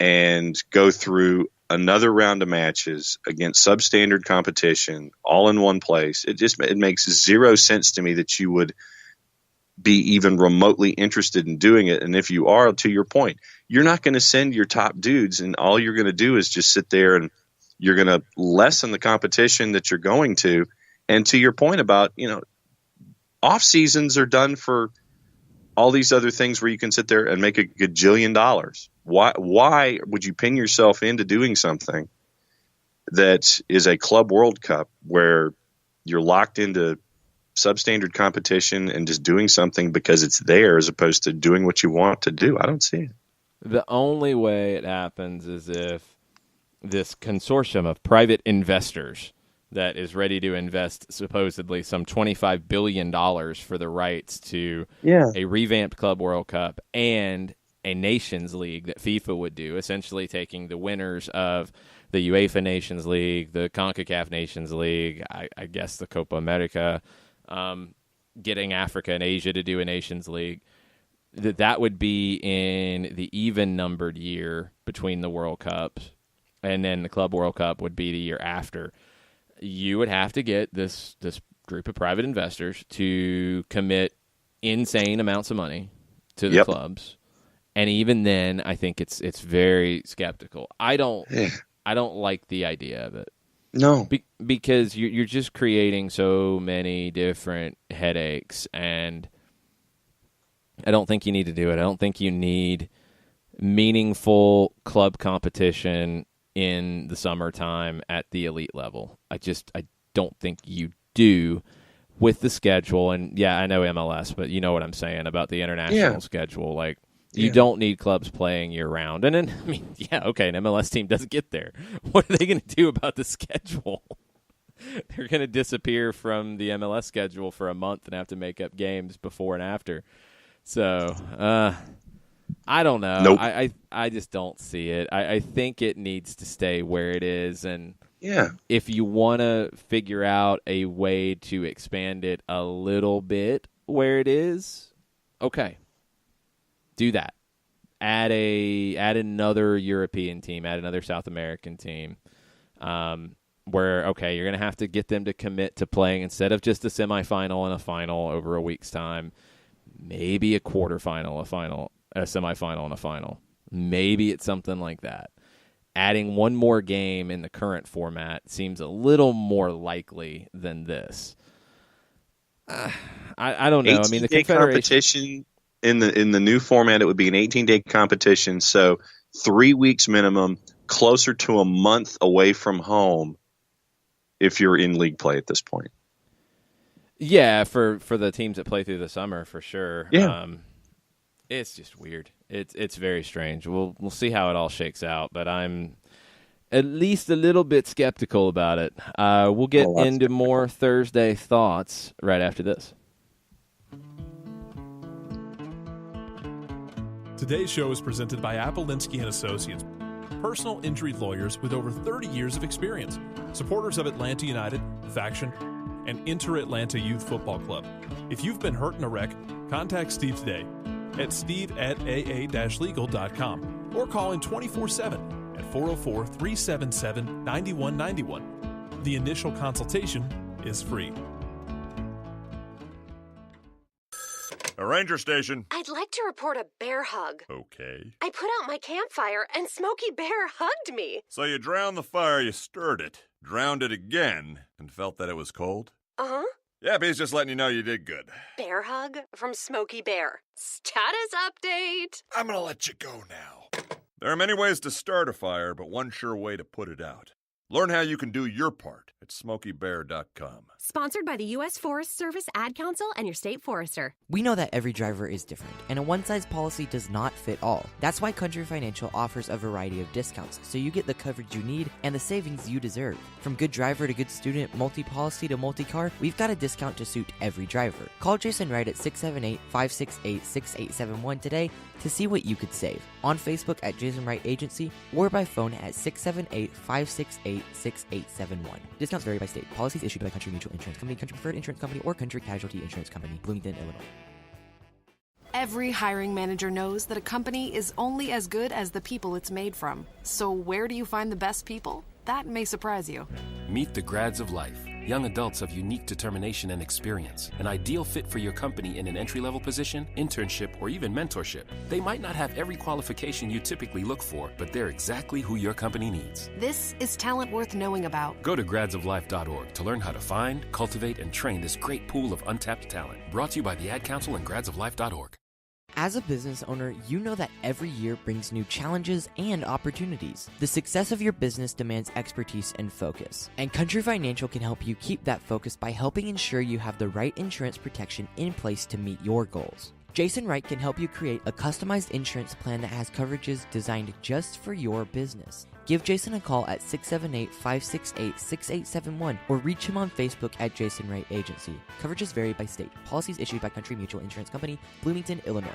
and go through another round of matches against substandard competition all in one place? It makes zero sense to me that you would be even remotely interested in doing it. And if you are, to your point, you're not going to send your top dudes, and all you're going to do is just sit there, and you're going to lessen the competition that you're going to. And to your point about, off seasons are done for all these other things where you can sit there and make a gajillion dollars. Why would you pin yourself into doing something that is a Club World Cup where you're locked into substandard competition and just doing something because it's there, as opposed to doing what you want to do? I don't see it. The only way it happens is if this consortium of private investors that is ready to invest supposedly some $25 billion for the rights to a revamped Club World Cup and a Nations League that FIFA would do, essentially taking the winners of the UEFA Nations League, the CONCACAF Nations League, I guess the Copa America, getting Africa and Asia to do a Nations League, that would be in the even-numbered year between the World Cups, and then the Club World Cup would be the year after. You would have to get this group of private investors to commit insane amounts of money to the clubs, and even then, I think it's very skeptical. I don't like the idea of it. No. Because you're just creating so many different headaches, and I don't think you need to do it. I don't think you need meaningful club competition in the summertime at the elite level. I don't think you do with the schedule. And yeah, I know MLS, but you know what I'm saying about the international schedule. Like, you don't need clubs playing year round. And then, I mean, yeah, okay, an MLS team doesn't get there. What are they going to do about the schedule? They're going to disappear from the MLS schedule for a month and have to make up games before and after. So, I don't know. Nope. I just don't see it. I think it needs to stay where it is. And yeah, if you want to figure out a way to expand it a little bit where it is, okay, do that. Add another European team, add another South American team, where, okay, you're going to have to get them to commit to playing, instead of just a semifinal and a final over a week's time, maybe a quarterfinal, a final, a semifinal, and a final. Maybe it's something like that. Adding one more game in the current format seems a little more likely than this. I don't know. I mean, the Confederation competition in the new format, it would be an 18-day competition, so 3 weeks minimum, closer to a month away from home if you're in league play at this point. Yeah, for the teams that play through the summer, for sure. Yeah. It's just weird. It's very strange. We'll see how it all shakes out, but I'm at least a little bit skeptical about it. We'll get into more Thursday thoughts right after this. Today's show is presented by Appolinsky & Associates, personal injury lawyers with over 30 years of experience, supporters of Atlanta United, Faction, and Inter-Atlanta Youth Football Club. If you've been hurt in a wreck, contact Steve today at steve@aa-legal.com or call in 24/7 at 404-377-9191. The initial consultation is free. A ranger station. I'd like to report a bear hug. Okay. I put out my campfire and Smokey Bear hugged me. So you drowned the fire, you stirred it, drowned it again, and felt that it was cold? Uh-huh. Yep, he's just letting you know you did good. Bear hug from Smokey Bear. Status update. I'm gonna let you go now. There are many ways to start a fire, but one sure way to put it out. Learn how you can do your part at SmokeyBear.com. Sponsored by the U.S. Forest Service Ad Council and your state forester. We know that every driver is different, and a one-size policy does not fit all. That's why Country Financial offers a variety of discounts, so you get the coverage you need and the savings you deserve. From good driver to good student, multi-policy to multi-car, we've got a discount to suit every driver. Call Jason Wright at 678-568-6871 today to see what you could save. On Facebook at Jason Wright Agency, or by phone at 678-568-6871. Discounts vary by state. Policies issued by Country Mutual Insurance Company, Country Preferred Insurance Company, or Country Casualty Insurance Company, Bloomington, Illinois. Every hiring manager knows that a company is only as good as the people it's made from. So where do you find the best people? That may surprise you. Meet the grads of life. Young adults of unique determination and experience. An ideal fit for your company in an entry-level position, internship, or even mentorship. They might not have every qualification you typically look for, but they're exactly who your company needs. This is talent worth knowing about. Go to gradsoflife.org to learn how to find, cultivate, and train this great pool of untapped talent. Brought to you by the Ad Council and gradsoflife.org. As a business owner, you know that every year brings new challenges and opportunities. The success of your business demands expertise and focus. And Country Financial can help you keep that focus by helping ensure you have the right insurance protection in place to meet your goals. Jason Wright can help you create a customized insurance plan that has coverages designed just for your business. Give Jason a call at 678-568-6871 or reach him on Facebook at Jason Wright Agency. Coverages vary by state. Policies issued by Country Mutual Insurance Company, Bloomington, Illinois.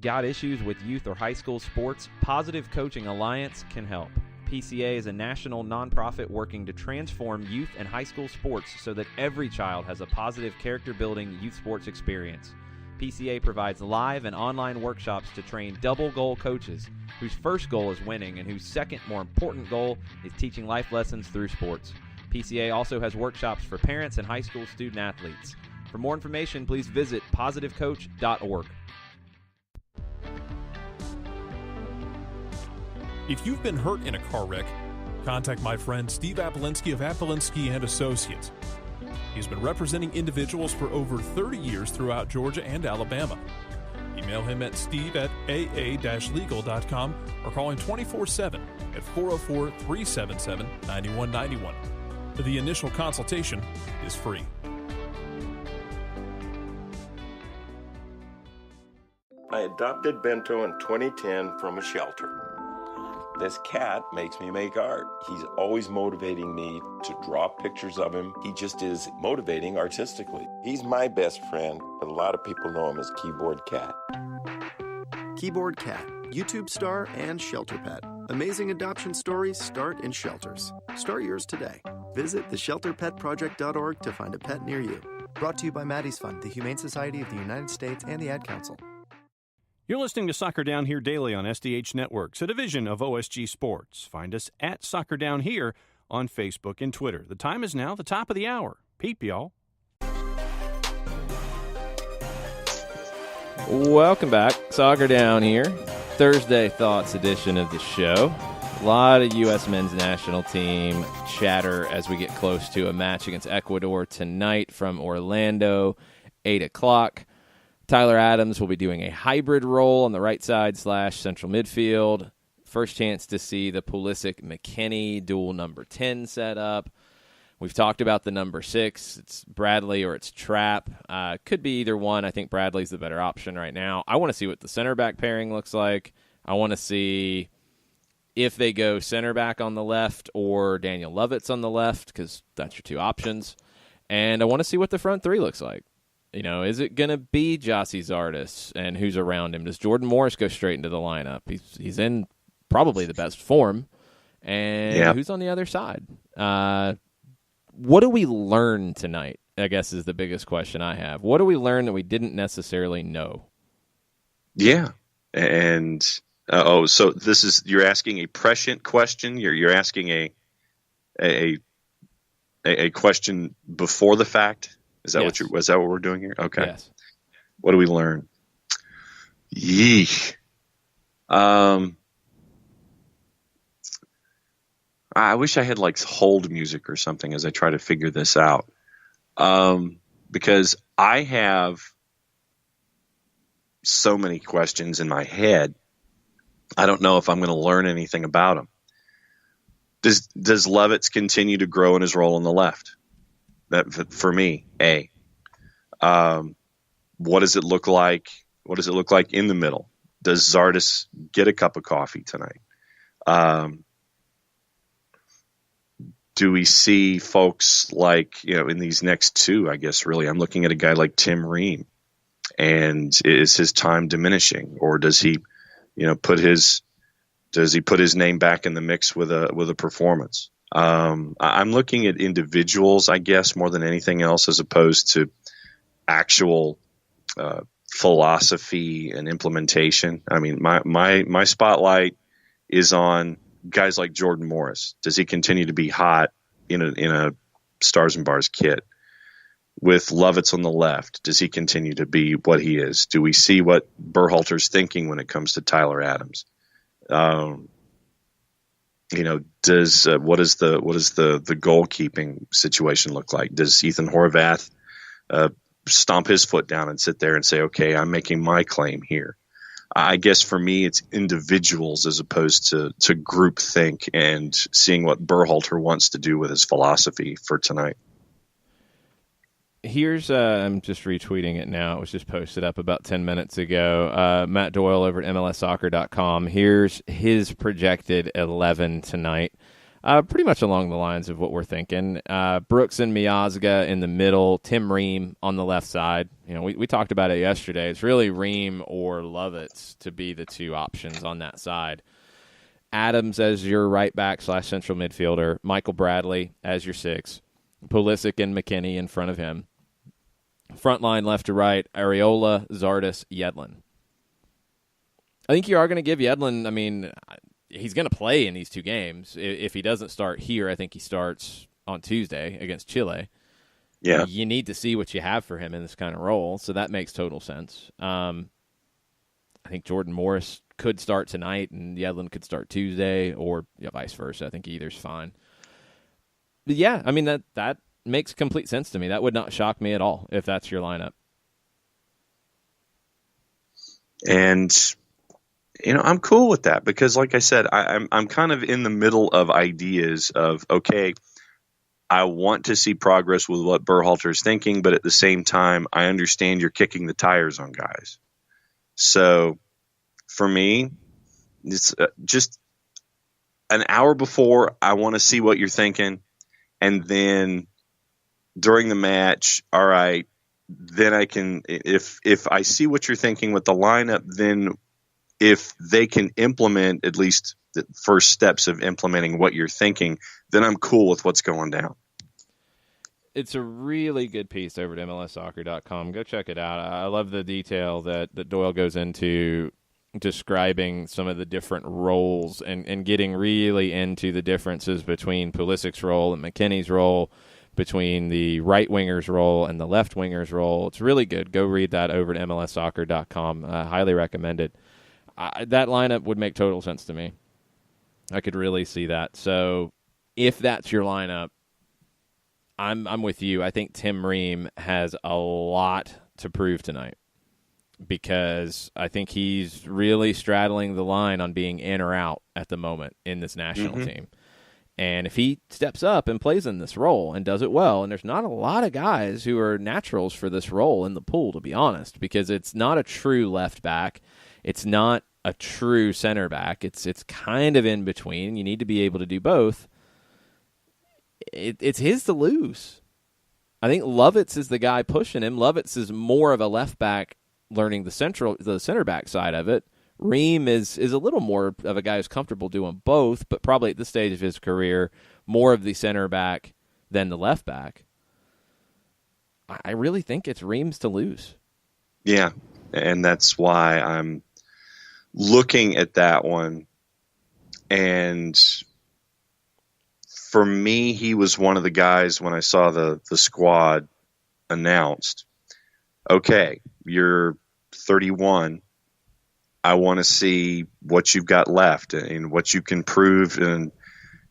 Got issues with youth or high school sports? Positive Coaching Alliance can help. PCA is a national nonprofit working to transform youth and high school sports so that every child has a positive character-building youth sports experience. PCA provides live and online workshops to train double-goal coaches whose first goal is winning and whose second, more important goal is teaching life lessons through sports. PCA also has workshops for parents and high school student athletes. For more information, please visit positivecoach.org. If you've been hurt in a car wreck, contact my friend Steve Apolinsky of Apolinsky and Associates. He's been representing individuals for over 30 years throughout Georgia and Alabama. Email him at steve@aa-legal.com or call him 24/7 at 404-377-9191. The initial consultation is free. I adopted Bento in 2010 from a shelter. This cat makes me make art. He's always motivating me to draw pictures of him. He just is motivating artistically. He's my best friend, but a lot of people know him as Keyboard Cat. Keyboard Cat, YouTube star and shelter pet. Amazing adoption stories start in shelters. Start yours today. Visit theshelterpetproject.org to find a pet near you. Brought to you by Maddie's Fund, the Humane Society of the United States, and the Ad Council. You're listening to Soccer Down Here daily on SDH Networks, a division of OSG Sports. Find us at Soccer Down Here on Facebook and Twitter. The time is now the top of the hour. Peep, y'all. Welcome back. Soccer Down Here. Thursday Thoughts edition of the show. A lot of U.S. men's national team chatter as we get close to a match against Ecuador tonight from Orlando, 8 o'clock. Tyler Adams will be doing a hybrid role on the right side / central midfield. First chance to see the Pulisic-McKennie dual number 10 set up. We've talked about the number 6. It's Bradley or it's Trapp. Could be either one. I think Bradley's the better option right now. I want to see what the center back pairing looks like. I want to see if they go center back on the left or Daniel Lovitz on the left, because that's your two options. And I want to see what the front three looks like. You know, is it going to be Jossie Zardes and who's around him? Does Jordan Morris go straight into the lineup? He's in probably the best form. And who's on the other side? What do we learn tonight, I guess, is the biggest question I have. What do we learn that we didn't necessarily know? Yeah. And, so this is, you're asking a prescient question? You're asking a question before the fact? Is that is that what we're doing here? Okay. Yes. What do we learn? Yeesh. I wish I had like hold music or something as I try to figure this out. Because I have so many questions in my head. I don't know if I'm going to learn anything about him. Does Lovitz continue to grow in his role on the left? That for me, A. What does it look like? What does it look like in the middle? Does Zardes get a cup of coffee tonight? Do we see folks like, in these next two, I guess, really, I'm looking at a guy like Tim Ream, and is his time diminishing, or does he, put his name back in the mix with a performance? I'm looking at individuals, I guess, more than anything else, as opposed to actual philosophy and implementation. I mean, my spotlight is on guys like Jordan Morris. Does he continue to be hot in a Stars and Bars kit? With Lovitz on the left, does he continue to be what he is? Do we see what Berhalter's thinking when it comes to Tyler Adams? What is the goalkeeping situation look like? Does Ethan Horvath stomp his foot down and sit there and say, okay, I'm making my claim here? I guess for me, it's individuals as opposed to group think and seeing what Berhalter wants to do with his philosophy for tonight. Here's, I'm just retweeting it now. It was just posted up about 10 minutes ago. Matt Doyle over at MLSsoccer.com. Here's his projected 11 tonight. Pretty much along the lines of what we're thinking. Brooks and Miazga in the middle. Tim Ream on the left side. We talked about it yesterday. It's really Ream or Lovitz to be the two options on that side. Adams as your right back / central midfielder. Michael Bradley as your 6. Pulisic and McKennie in front of him. Front line left to right, Areola, Zardes, Yedlin. I think you are going to give Yedlin, he's going to play in these two games. If he doesn't start here, I think he starts on Tuesday against Chile. Yeah. You need to see what you have for him in this kind of role, so that makes total sense. I think Jordan Morris could start tonight and Yedlin could start Tuesday, or vice versa. I think either's fine. But yeah, I mean, that makes complete sense to me. That would not shock me at all if that's your lineup. And, I'm cool with that because, like I said, I'm kind of in the middle of ideas of, okay, I want to see progress with what Berhalter is thinking, but at the same time, I understand you're kicking the tires on guys. So for me, it's just an hour before, I want to see what you're thinking. And then during the match, all right, then I can, if I see what you're thinking with the lineup, then if they can implement at least the first steps of implementing what you're thinking, then I'm cool with what's going down. It's a really good piece over at MLSsoccer.com. Go check it out. I love the detail that Doyle goes into describing some of the different roles and getting really into the differences between Pulisic's role and McKinney's role, between the right winger's role and the left winger's role. It's really good. Go read that over at MLSsoccer.com. Highly recommend it. That lineup would make total sense to me. I could really see that. So if that's your lineup, I'm with you. I think Tim Ream has a lot to prove tonight because I think he's really straddling the line on being in or out at the moment in this national team. And if he steps up and plays in this role and does it well, and there's not a lot of guys who are naturals for this role in the pool, to be honest, because it's not a true left back. It's not a true center back. It's kind of in between. You need to be able to do both. It's his to lose. I think Lovitz is the guy pushing him. Lovitz is more of a left back learning the center back side of it. Ream is a little more of a guy who's comfortable doing both, but probably at this stage of his career, more of the center back than the left back. I really think it's Ream's to lose. Yeah, and that's why I'm looking at that one. And for me, he was one of the guys when I saw the squad announced. Okay, you're 31. I want to see what you've got left and what you can prove. And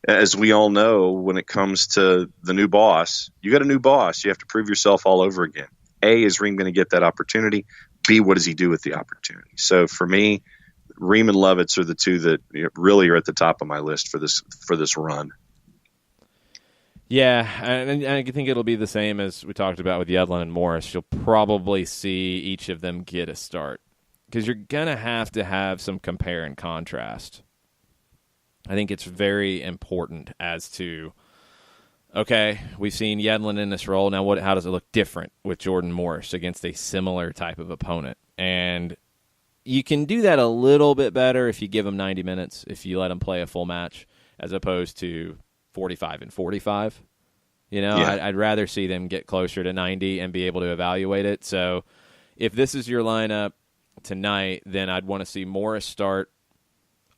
as we all know, when it comes to the new boss, you got a new boss. You have to prove yourself all over again. A, is Ream going to get that opportunity? B, what does he do with the opportunity? So for me, Ream and Lovitz are the two that really are at the top of my list for this run. Yeah, and I think it'll be the same as we talked about with Yedlin and Morris. You'll probably see each of them get a start because you're going to have some compare and contrast. I think it's very important as to, okay, we've seen Yedlin in this role. Now how does it look different with Jordan Morris against a similar type of opponent? And you can do that a little bit better if you give him 90 minutes, if you let him play a full match, as opposed to 45 and 45. I'd rather see them get closer to 90 and be able to evaluate it. So if this is your lineup tonight, then I'd want to see Morris start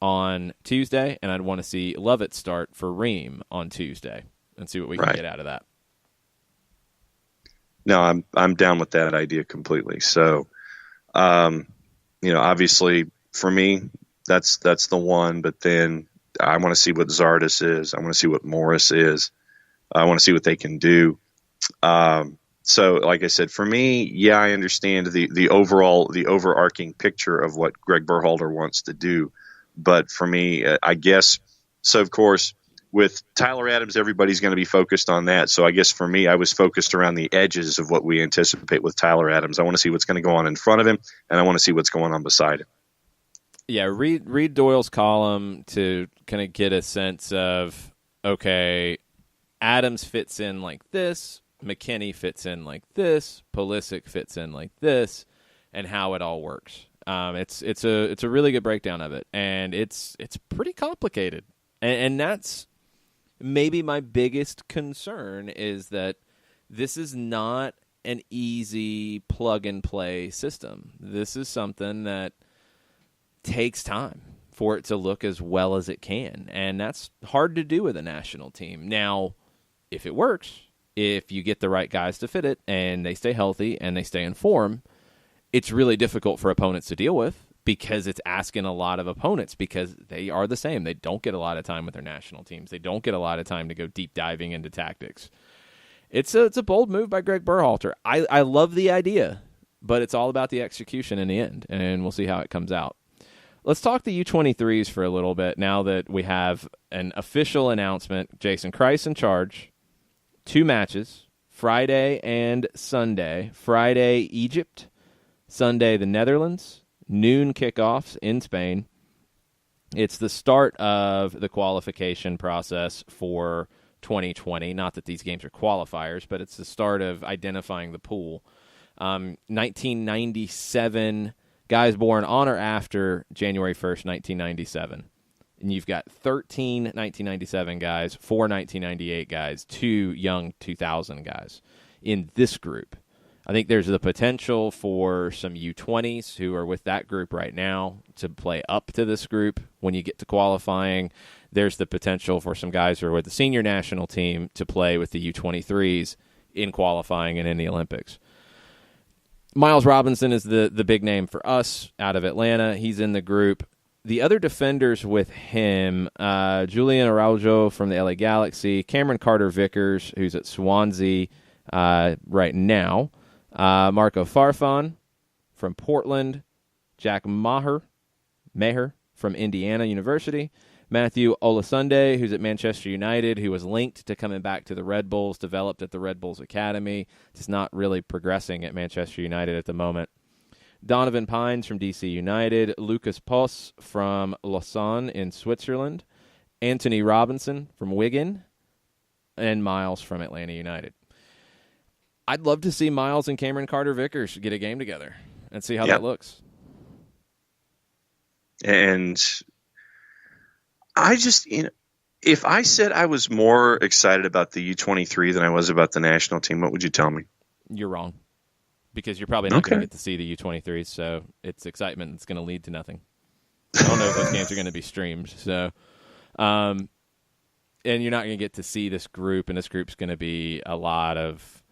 on Tuesday, and I'd want to see Lovett start for Ream on Tuesday and see what we can get out of that. No, I'm down with that idea completely. So, obviously for me, that's the one, but then I want to see what Zardes is. I want to see what Morris is. I want to see what they can do. So, like I said, for me, yeah, I understand the overarching picture of what Greg Berhalter wants to do. But for me, I guess, so of course, with Tyler Adams, everybody's going to be focused on that. So I guess for me, I was focused around the edges of what we anticipate with Tyler Adams. I want to see what's going to go on in front of him, and I want to see what's going on beside him. Yeah, read Doyle's column to kind of get a sense of, okay, Adams fits in like this, McKinney fits in like this, Pulisic fits in like this, and how it all works. It's a really good breakdown of it, and it's pretty complicated, and that's maybe my biggest concern is that this is not an easy plug and play system. This is something that takes time for it to look as well as it can, and that's hard to do with a national team. Now, if it works, if you get the right guys to fit it and they stay healthy and they stay in form, it's really difficult for opponents to deal with, because it's asking a lot of opponents because they are the same. They don't get a lot of time with their national teams. They don't get a lot of time to go deep diving into tactics. It's a bold move by Greg Berhalter. I love the idea, but it's all about the execution in the end, and we'll see how it comes out. Let's talk the U23s for a little bit now that we have an official announcement. Jason Kreis in charge. 2 matches, Friday and Sunday. Friday, Egypt. Sunday, the Netherlands. Noon kickoffs in Spain. It's the start of the qualification process for 2020. Not that these games are qualifiers, but it's the start of identifying the pool. 1997 guys born on or after January 1st, 1997. And you've got 13 1997 guys, 4 1998 guys, 2 young 2000 guys in this group. I think there's the potential for some U20s who are with that group right now to play up to this group when you get to qualifying. There's the potential for some guys who are with the senior national team to play with the U23s in qualifying and in the Olympics. Miles Robinson is the big name for us out of Atlanta. He's in the group. The other defenders with him, Julian Araujo from the LA Galaxy, Cameron Carter-Vickers, who's at Swansea right now, Marco Farfan from Portland, Jack Maher from Indiana University, Matthew Olasunde, who's at Manchester United, who was linked to coming back to the Red Bulls, developed at the Red Bulls Academy, just not really progressing at Manchester United at the moment. Donovan Pines from DC United, Lucas Poss from Lausanne in Switzerland, Anthony Robinson from Wigan, and Miles from Atlanta United. I'd love to see Miles and Cameron Carter-Vickers get a game together and see how that looks. And I just, if I said I was more excited about the U23 than I was about the national team, what would you tell me? You're wrong. Because you're probably not going to get to see the U23s, so it's excitement that's going to lead to nothing. I don't know if those games are going to be streamed. So, and you're not going to get to see this group, and this group's going to be a lot of,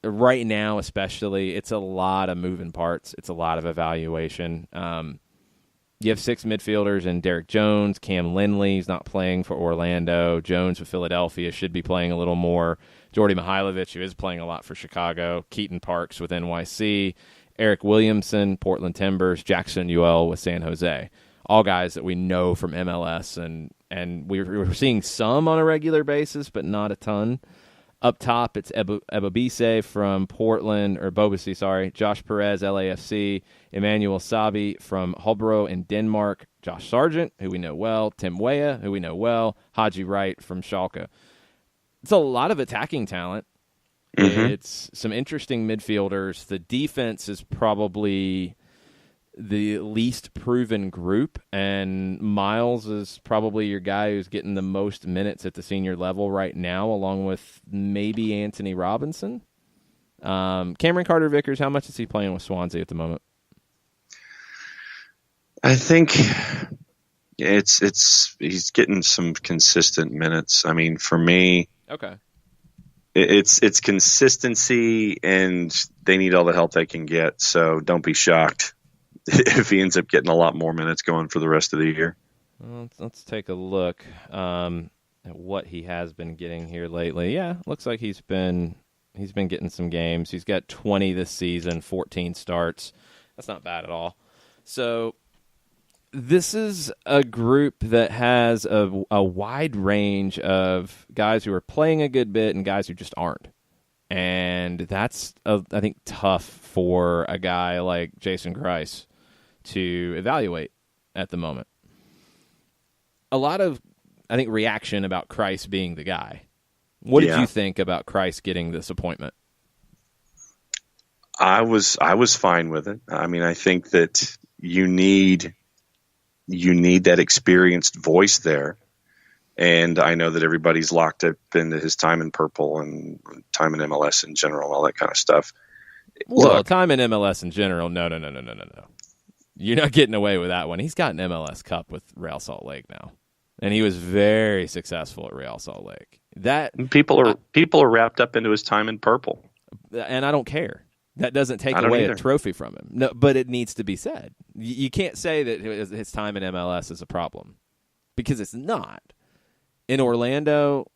right now especially, it's a lot of moving parts. It's a lot of evaluation. You have 6 midfielders in Derek Jones, Cam Lindley's not playing for Orlando, Jones with Philadelphia should be playing a little more, Jordy Mihailovic, who is playing a lot for Chicago, Keaton Parks with NYC, Eric Williamson, Portland Timbers, Jackson Ewell with San Jose. All guys that we know from MLS, and we're seeing some on a regular basis, but not a ton. Up top, it's Ebobisse from Portland, or Bobisi, sorry, Josh Perez, LAFC, Emmanuel Sabi from Hobro in Denmark, Josh Sargent, who we know well, Tim Weah, who we know well, Haji Wright from Schalke. It's a lot of attacking talent. Mm-hmm. It's some interesting midfielders. The defense is probably the least proven group, and Miles is probably your guy who's getting the most minutes at the senior level right now, along with maybe Anthony Robinson. Cameron Carter-Vickers, how much is he playing with Swansea at the moment? I think he's getting some consistent minutes. I mean, for me, okay, it's consistency, and they need all the help they can get. So don't be shocked if he ends up getting a lot more minutes going for the rest of the year. Well, let's take a look at what he has been getting here lately. Yeah, looks like he's been getting some games. He's got 20 this season, 14 starts. That's not bad at all. So this is a group that has a wide range of guys who are playing a good bit and guys who just aren't. And that's, I think, tough for a guy like Jason Kreis to evaluate at the moment. A lot of, I think, reaction about Kreis being the guy. What did you think about Kreis getting this appointment? I was fine with it. I mean, I think that you need that experienced voice there. And I know that everybody's locked up into his time in purple and time in MLS in general, all that kind of stuff. Well, time in MLS in general, no. You're not getting away with that one. He's got an MLS Cup with Real Salt Lake now, and he was very successful at Real Salt Lake. That people are wrapped up into his time in purple, and I don't care. That doesn't take away a trophy from him. No, but it needs to be said. You can't say that his time in MLS is a problem, because it's not. In Orlando,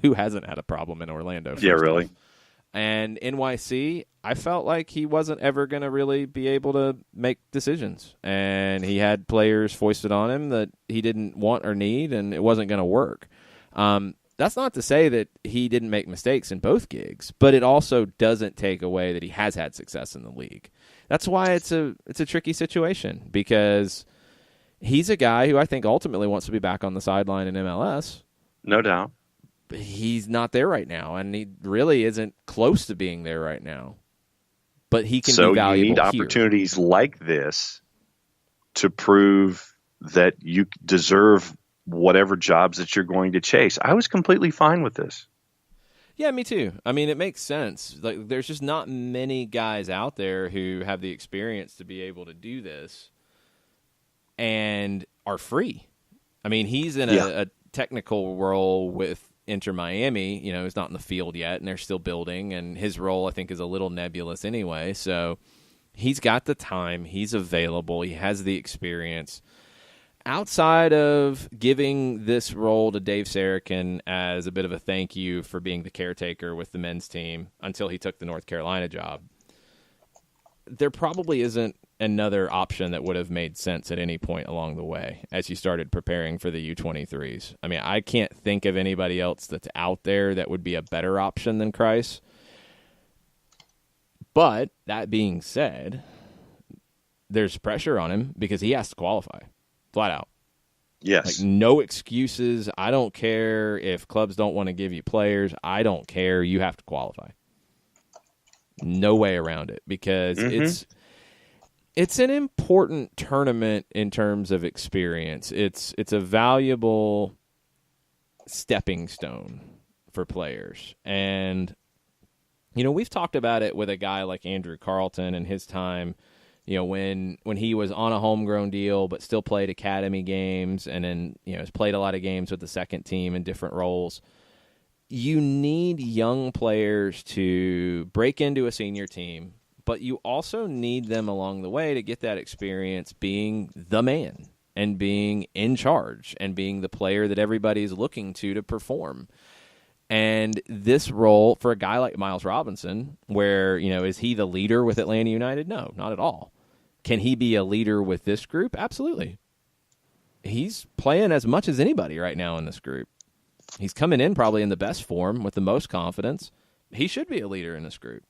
who hasn't had a problem in Orlando? Yeah, really. Off? And NYC, I felt like he wasn't ever going to really be able to make decisions. And he had players foisted on him that he didn't want or need, and it wasn't going to work. That's not to say that he didn't make mistakes in both gigs, but it also doesn't take away that he has had success in the league. That's why it's a tricky situation, because he's a guy who I think ultimately wants to be back on the sideline in MLS. No doubt. But he's not there right now, and he really isn't close to being there right now. But he can be valuable. So you need opportunities like this to prove that you deserve whatever jobs that you're going to chase. I was completely fine with this. Yeah, me too. I mean, it makes sense. Like, there's just not many guys out there who have the experience to be able to do this and are free. I mean, he's in a technical role with Inter Miami. You know, he's not in the field yet, and they're still building, and his role, I think, is a little nebulous anyway. So he's got the time. He's available. He has the experience. Outside of giving this role to Dave Sarachan as a bit of a thank you for being the caretaker with the men's team until he took the North Carolina job, there probably isn't another option that would have made sense at any point along the way as you started preparing for the U23s. I mean, I can't think of anybody else that's out there that would be a better option than Kreis. But that being said, there's pressure on him because he has to qualify. Flat out. Yes. Like, no excuses. I don't care if clubs don't want to give you players. I don't care. You have to qualify. No way around it, because it's an important tournament in terms of experience. It's a valuable stepping stone for players. And, you know, we've talked about it with a guy like Andrew Carlton and his time. You know, when he was on a homegrown deal but still played academy games, and then, you know, has played a lot of games with the second team in different roles. You need young players to break into a senior team, but you also need them along the way to get that experience being the man and being in charge and being the player that everybody's looking to perform. And this role for a guy like Miles Robinson, where, you know, is he the leader with Atlanta United? No, not at all. Can he be a leader with this group? Absolutely. He's playing as much as anybody right now in this group. He's coming in probably in the best form with the most confidence. He should be a leader in this group.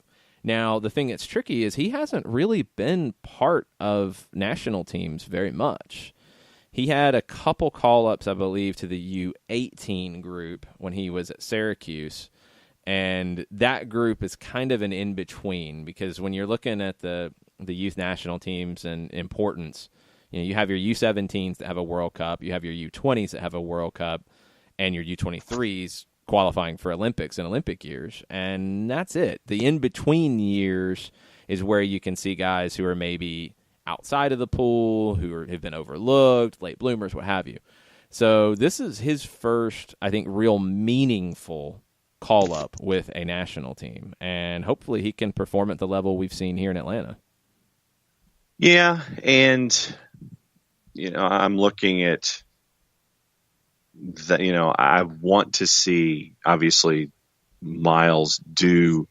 Now, the thing that's tricky is he hasn't really been part of national teams very much. He had a couple call-ups, I believe, to the U18 group when he was at Syracuse. And that group is kind of an in-between, because when you're looking at the youth national teams and importance, you know, you have your U17s that have a World Cup, you have your U20s that have a World Cup, and your U23s qualifying for Olympics and Olympic years. And that's it. The in-between years is where you can see guys who are maybe outside of the pool, have been overlooked, late bloomers, what have you. So this is his first, I think, real meaningful call-up with a national team. And hopefully he can perform at the level we've seen here in Atlanta. Yeah, and, you know, I'm looking at that. You know, I want to see, obviously, Miles do.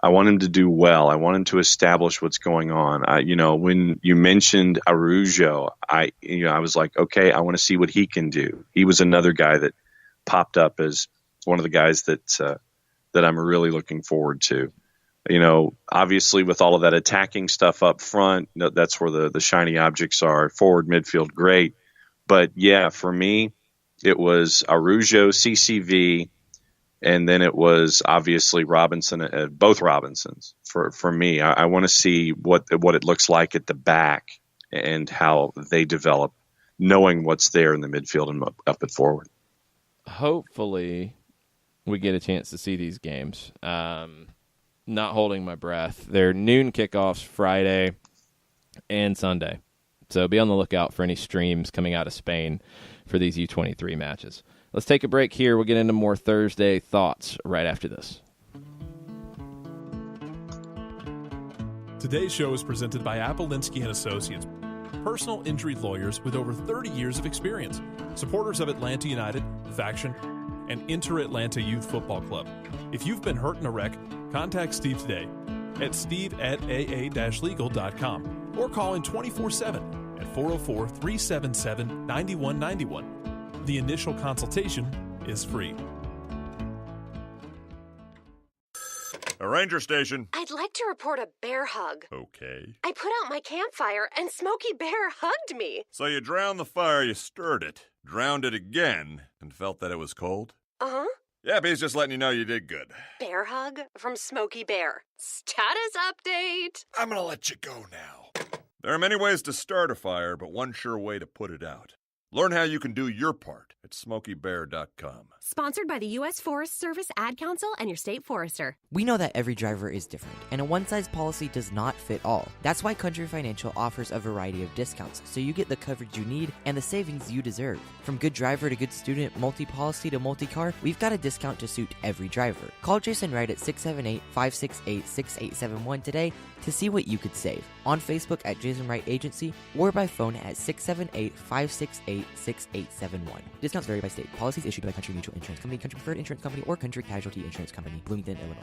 I want him to do well. I want him to establish what's going on. You know, when you mentioned Araujo, I was like, okay, I want to see what he can do. He was another guy that popped up as one of the guys that I'm really looking forward to. You know, obviously with all of that attacking stuff up front, that's where the shiny objects are. Forward, midfield, great. But yeah, for me, it was Araujo, CCV, and then it was obviously Robinson, both Robinsons. For me, I want to see what it looks like at the back and how they develop, knowing what's there in the midfield and up and forward. Hopefully we get a chance to see these games. Not holding my breath. They're noon kickoffs Friday and Sunday. So be on the lookout for any streams coming out of Spain for these U23 matches. Let's take a break here. We'll get into more Thursday thoughts right after this. Today's show is presented by Appolinsky and Associates, personal injury lawyers with over 30 years of experience, supporters of Atlanta United, Faction, and Inter-Atlanta Youth Football Club. If you've been hurt in a wreck, contact Steve today at steve@aa-legal.com or call in 24/7 at 404-377-9191. The initial consultation is free. A ranger station. I'd like to report a bear hug. Okay. I put out my campfire and Smokey Bear hugged me. So you drowned the fire, you stirred it, drowned it again, and felt that it was cold? Uh-huh. Yeah, he's just letting you know you did good. Bear hug from Smokey Bear. Status update. I'm gonna let you go now. There are many ways to start a fire, but one sure way to put it out. Learn how you can do your part at SmokeyBear.com. Sponsored by the U.S. Forest Service, Ad Council, and your state forester. We know that every driver is different, and a one-size policy does not fit all. That's why Country Financial offers a variety of discounts, so you get the coverage you need and the savings you deserve. From good driver to good student, multi-policy to multi-car, we've got a discount to suit every driver. Call Jason Wright at 678-568-6871 today to see what you could save. On Facebook at Jason Wright Agency or by phone at 678-568-6871. Discounts vary by state. Policies issued by Country Mutual Insurance Company, Country Preferred Insurance Company, or Country Casualty Insurance Company, Bloomington, Illinois.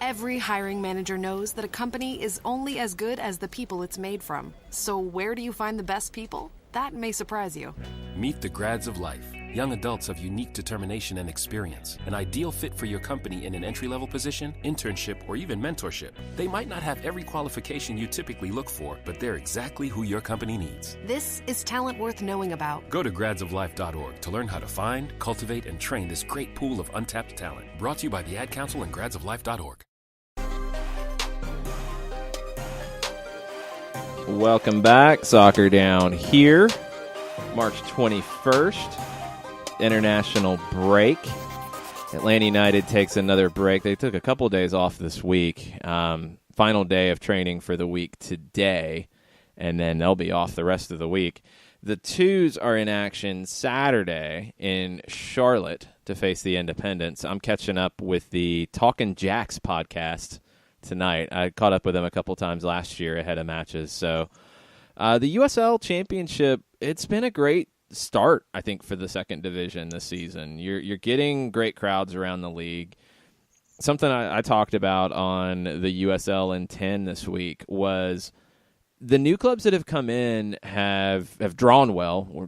Every hiring manager knows that a company is only as good as the people it's made from. So where do you find the best people? That may surprise you. Meet the grads of life. Young adults of unique determination and experience. An ideal fit for your company in an entry-level position, internship, or even mentorship. They might not have every qualification you typically look for, but they're exactly who your company needs. This is talent worth knowing about. Go to gradsoflife.org to learn how to find, cultivate, and train this great pool of untapped talent. Brought to you by the Ad Council and gradsoflife.org. Welcome back. Soccer Down here. March 21st. International break. Atlanta United takes another break. They took a couple days off this week. Final day of training for the week today, and then they'll be off the rest of the week. The Twos are in action Saturday in Charlotte to face the Independents. I'm catching up with the Talkin' Jacks podcast tonight. I caught up with them a couple times last year ahead of matches. So the USL Championship, it's been a great start, I think, for the second division this season. You're getting great crowds around the league. Something I talked about on the USL in 10 this week was the new clubs that have come in have drawn well. Or,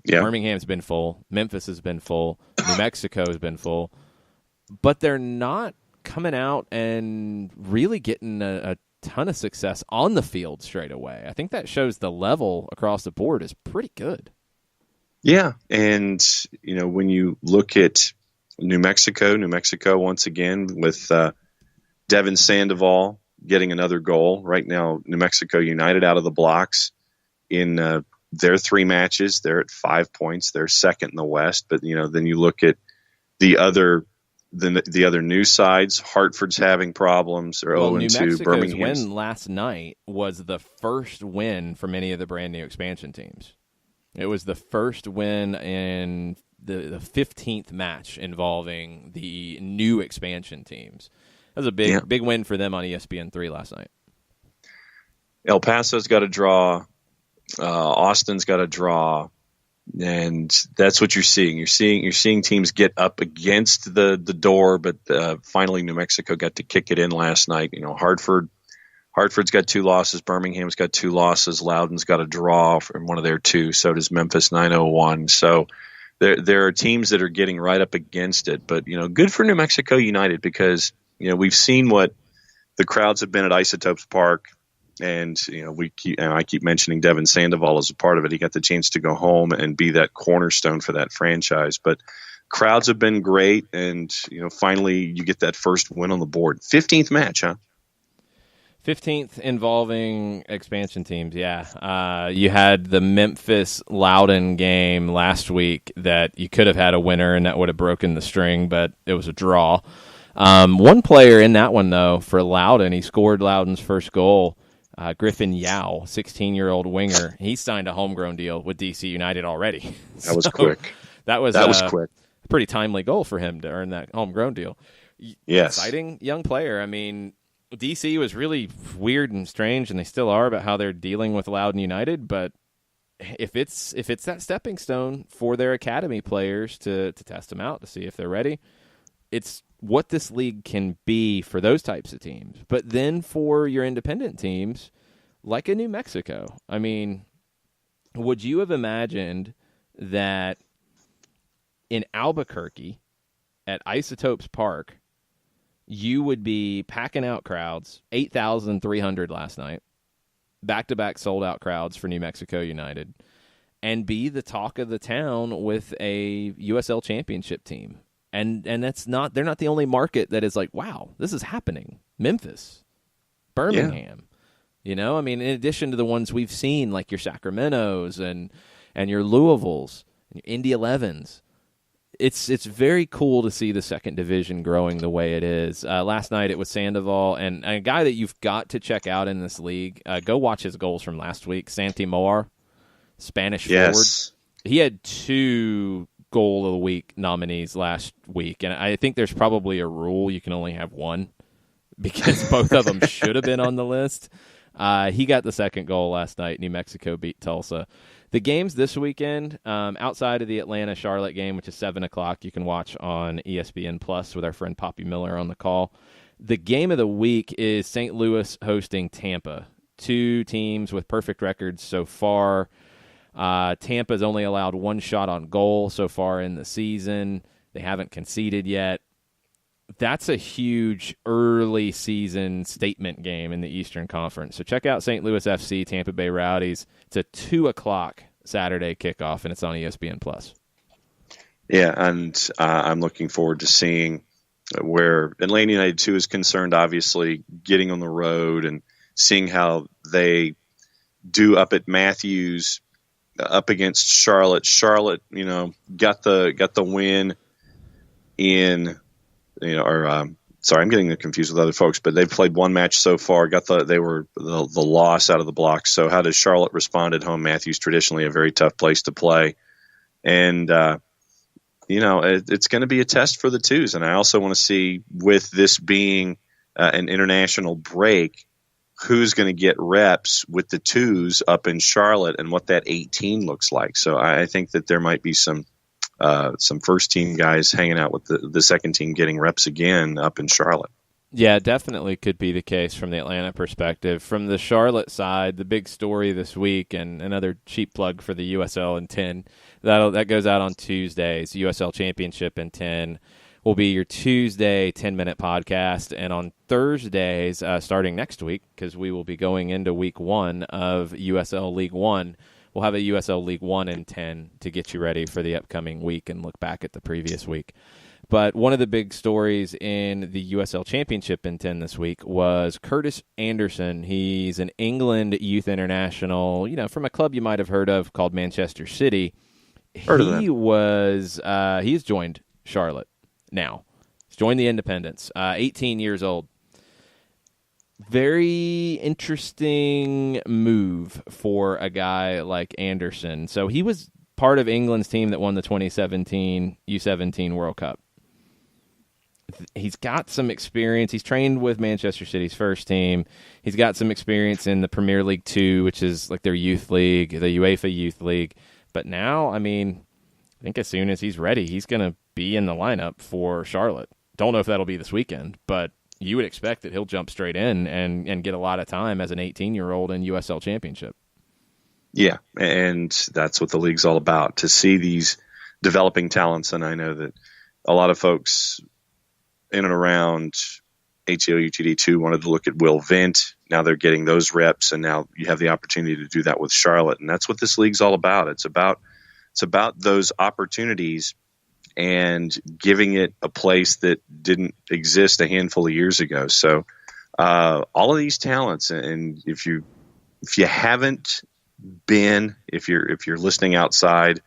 Birmingham's been full, Memphis has been full, New Mexico has been full, but they're not coming out and really getting a ton of success on the field straight away. I think that shows the level across the board is pretty good. Yeah, and when you look at New Mexico once again with Devin Sandoval getting another goal. Right now, New Mexico United out of the blocks in their 3 matches. They're at 5 points. They're second in the West. But then you look at the other new sides. Hartford's having problems. Or 0-2. New Mexico's Birmingham's win last night was the first win from any of the brand new expansion teams. It was the first win in the 15th match involving the new expansion teams. That was a big win for them on ESPN3 last night. El Paso's got a draw. Austin's got a draw. And that's what you're seeing. You're seeing teams get up against the door, but finally New Mexico got to kick it in last night. Hartford's got 2 losses. Birmingham's got 2 losses. Loudoun's got a draw from one of their 2. So does Memphis 901. So there are teams that are getting right up against it. But, good for New Mexico United because, we've seen what the crowds have been at Isotopes Park. And, I keep mentioning Devin Sandoval as a part of it. He got the chance to go home and be that cornerstone for that franchise. But crowds have been great. And, finally you get that first win on the board. 15th match, huh? 15th involving expansion teams, yeah. You had the Memphis-Loudoun game last week that you could have had a winner, and that would have broken the string, but it was a draw. One player in that one, though, for Loudoun, he scored Loudoun's first goal, Griffin Yao, 16-year-old winger. He signed a homegrown deal with DC United already. That was quick. That was quick. Pretty timely goal for him to earn that homegrown deal. Yes. Exciting young player. I mean, DC was really weird and strange, and they still are, about how they're dealing with Loudoun United. But if it's that stepping stone for their academy players to test them out to see if they're ready, it's what this league can be for those types of teams. But then for your independent teams, like a New Mexico, I mean, would you have imagined that in Albuquerque at Isotopes Park, you would be packing out crowds, 8,300 last night, back-to-back sold-out crowds for New Mexico United, and be the talk of the town with a USL championship team? And that's not, they're not the only market that is like, wow, this is happening. Memphis, Birmingham, you know, I mean, in addition to the ones we've seen, like your Sacramentos and your Louisvilles, and your Indy 11s. It's very cool to see the second division growing the way it is. Last night it was Sandoval, and a guy that you've got to check out in this league. Go watch his goals from last week. Santi Moar, Spanish forward. He had 2 goal of the week nominees last week, and I think there's probably a rule you can only have 1 because both of them should have been on the list. He got the second goal last night. New Mexico beat Tulsa. The games this weekend, outside of the Atlanta-Charlotte game, which is 7 o'clock, you can watch on ESPN Plus with our friend Poppy Miller on the call. The game of the week is St. Louis hosting Tampa. 2 teams with perfect records so far. Tampa's only allowed 1 shot on goal so far in the season. They haven't conceded yet. That's a huge early season statement game in the Eastern Conference. So check out St. Louis FC, Tampa Bay Rowdies. It's a 2 o'clock Saturday kickoff, and it's on ESPN Plus. Yeah, and I'm looking forward to seeing where Atlanta United 2 is concerned, obviously, getting on the road and seeing how they do up at Matthews up against Charlotte. Charlotte, you know, got the win in... sorry, I'm getting confused with other folks, but they've played 1 match so far. They were the loss out of the blocks. So how does Charlotte respond at home? Matthews, traditionally a very tough place to play, and it's going to be a test for the twos. And I also want to see, with this being an international break, who's going to get reps with the twos up in Charlotte and what that 18 looks like. So I think that there might be some first team guys hanging out with the second team getting reps again up in Charlotte. Yeah, definitely could be the case from the Atlanta perspective. From the Charlotte side, the big story this week, and another cheap plug for the USL in 10, that goes out on Tuesdays. USL Championship in 10 will be your Tuesday 10-minute podcast, and on Thursdays, starting next week, because we will be going into week 1 of USL League 1, we'll have a USL League 1 in 10 to get you ready for the upcoming week and look back at the previous week. But one of the big stories in the USL Championship in 10 this week was Curtis Anderson. He's an England youth international, from a club you might have heard of called Manchester City. He's joined Charlotte now. He's joined the Independents, 18 years old. Very interesting move for a guy like Anderson. So he was part of England's team that won the 2017 U17 World Cup. He's got some experience. He's trained with Manchester City's first team. He's got some experience in the Premier League 2, which is like their youth league, the UEFA Youth League. But now, I think as soon as he's ready, he's going to be in the lineup for Charlotte. Don't know if that'll be this weekend, but you would expect that he'll jump straight in and get a lot of time as an 18-year-old in USL Championship. Yeah, and that's what the league's all about, to see these developing talents. And I know that a lot of folks in and around ATL UTD2 wanted to look at Will Vint. Now they're getting those reps, and now you have the opportunity to do that with Charlotte. And that's what this league's all about. It's about those opportunities and giving it a place that didn't exist a handful of years ago. So all of these talents, and if you haven't been, if you're listening outside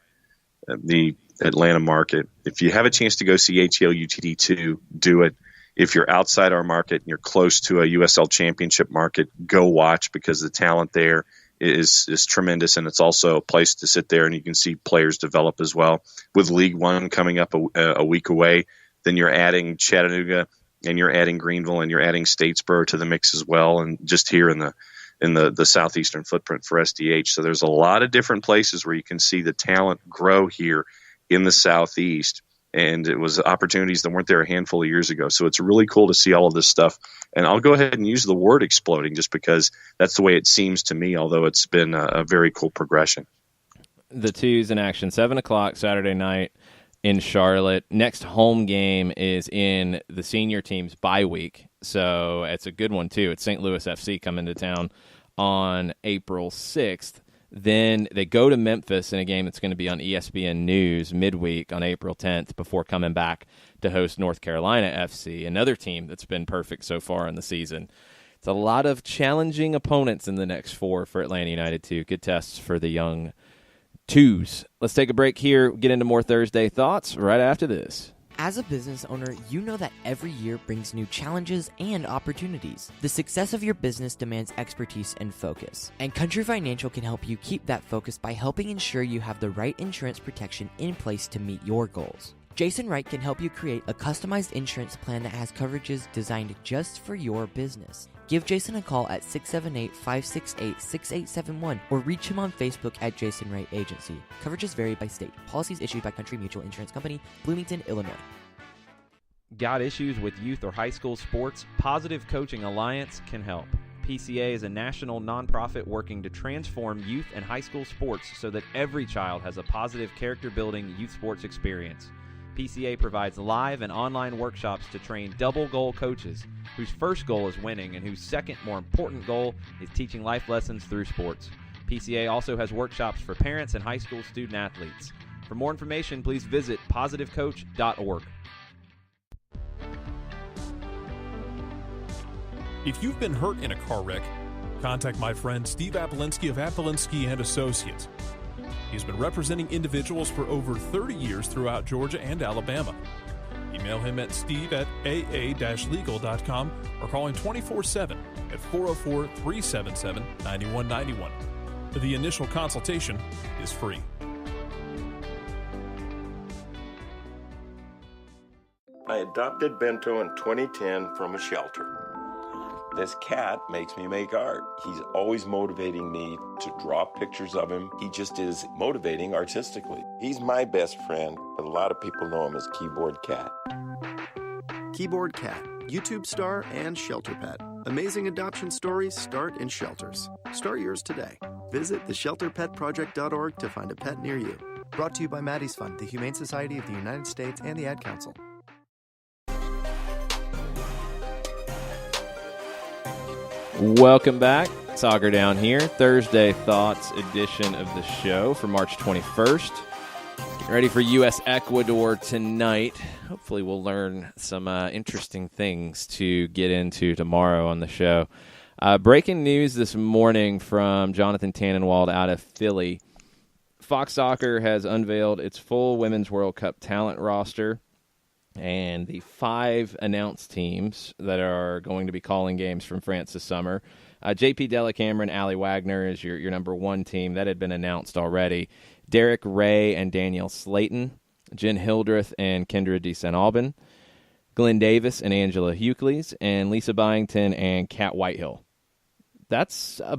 the Atlanta market, if you have a chance to go see ATL UTD2, do it. If you're outside our market and you're close to a USL Championship market, go watch, because the talent there is tremendous, and it's also a place to sit there and you can see players develop as well. With League One coming up a week away, then you're adding Chattanooga and you're adding Greenville, and you're adding Statesboro to the mix as well, and just here in the southeastern footprint for SDH. So there's a lot of different places where you can see the talent grow here in the southeast, and it was opportunities that weren't there a handful of years ago. So it's really cool to see all of this stuff. And I'll go ahead and use the word exploding just because that's the way it seems to me, although it's been a very cool progression. The twos in action, 7 o'clock Saturday night in Charlotte. Next home game is in the senior team's bye week, so it's a good one too. It's St. Louis FC coming to town on April 6th. Then they go to Memphis in a game that's going to be on ESPN News midweek on April 10th before coming back to host North Carolina FC, another team that's been perfect so far in the season. It's a lot of challenging opponents in the next four for Atlanta United too. Good tests for the young twos. Let's take a break here, get into more Thursday thoughts right after this. As a business owner, you know that every year brings new challenges and opportunities. The success of your business demands expertise and focus. And Country Financial can help you keep that focus by helping ensure you have the right insurance protection in place to meet your goals. Jason Wright can help you create a customized insurance plan that has coverages designed just for your business. Give Jason a call at 678-568-6871 or reach him on Facebook at Jason Wright Agency. Coverages vary by state. Policies issued by Country Mutual Insurance Company, Bloomington, Illinois. Got issues with youth or high school sports? Positive Coaching Alliance can help. PCA is a national nonprofit working to transform youth and high school sports so that every child has a positive character-building youth sports experience. PCA provides live and online workshops to train double-goal coaches whose first goal is winning and whose second, more important goal is teaching life lessons through sports. PCA also has workshops for parents and high school student-athletes. For more information, please visit positivecoach.org. If you've been hurt in a car wreck, contact my friend Steve Apolinsky of Apolinsky & Associates. He's been representing individuals for over 30 years throughout Georgia and Alabama. Email him at steve@aa-legal.com or call him 24/7 at 404-377-9191. The initial consultation is free. I adopted Bento in 2010 from a shelter. This cat makes me make art. He's always motivating me to draw pictures of him. He just is motivating artistically. He's my best friend, but a lot of people know him as Keyboard Cat. Keyboard Cat, YouTube star and shelter pet. Amazing adoption stories start in shelters. Start yours today. Visit theshelterpetproject.org to find a pet near you. Brought to you by Maddie's Fund, the Humane Society of the United States, and the Ad Council. Welcome back. Soccer Down here. Thursday Thoughts edition of the show for March 21st. Getting ready for US-Ecuador tonight. Hopefully we'll learn some interesting things to get into tomorrow on the show. Breaking news this morning from Jonathan Tannenwald out of Philly. Fox Soccer has unveiled its full Women's World Cup talent roster and the 5 announced teams that are going to be calling games from France this summer. JP Delacameron, Allie Wagner is your number 1 team. That had been announced already. Derek Ray and Danielle Slayton, Jen Hildreth and Kendra De St. Aubin, Glenn Davis and Angela Hucles, and Lisa Byington and Kat Whitehill. That's a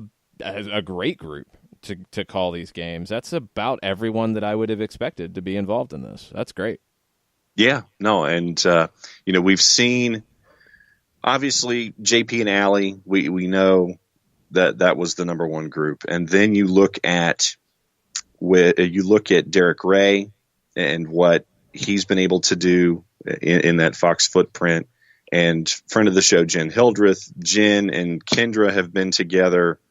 great group to call these games. That's about everyone that I would have expected to be involved in this. That's great. Yeah, no, and we've seen obviously JP and Allie. We know that was the number 1 group, and then you look at Derek Ray and what he's been able to do in that Fox footprint, and friend of the show Jen Hildreth. Jen and Kendra have been together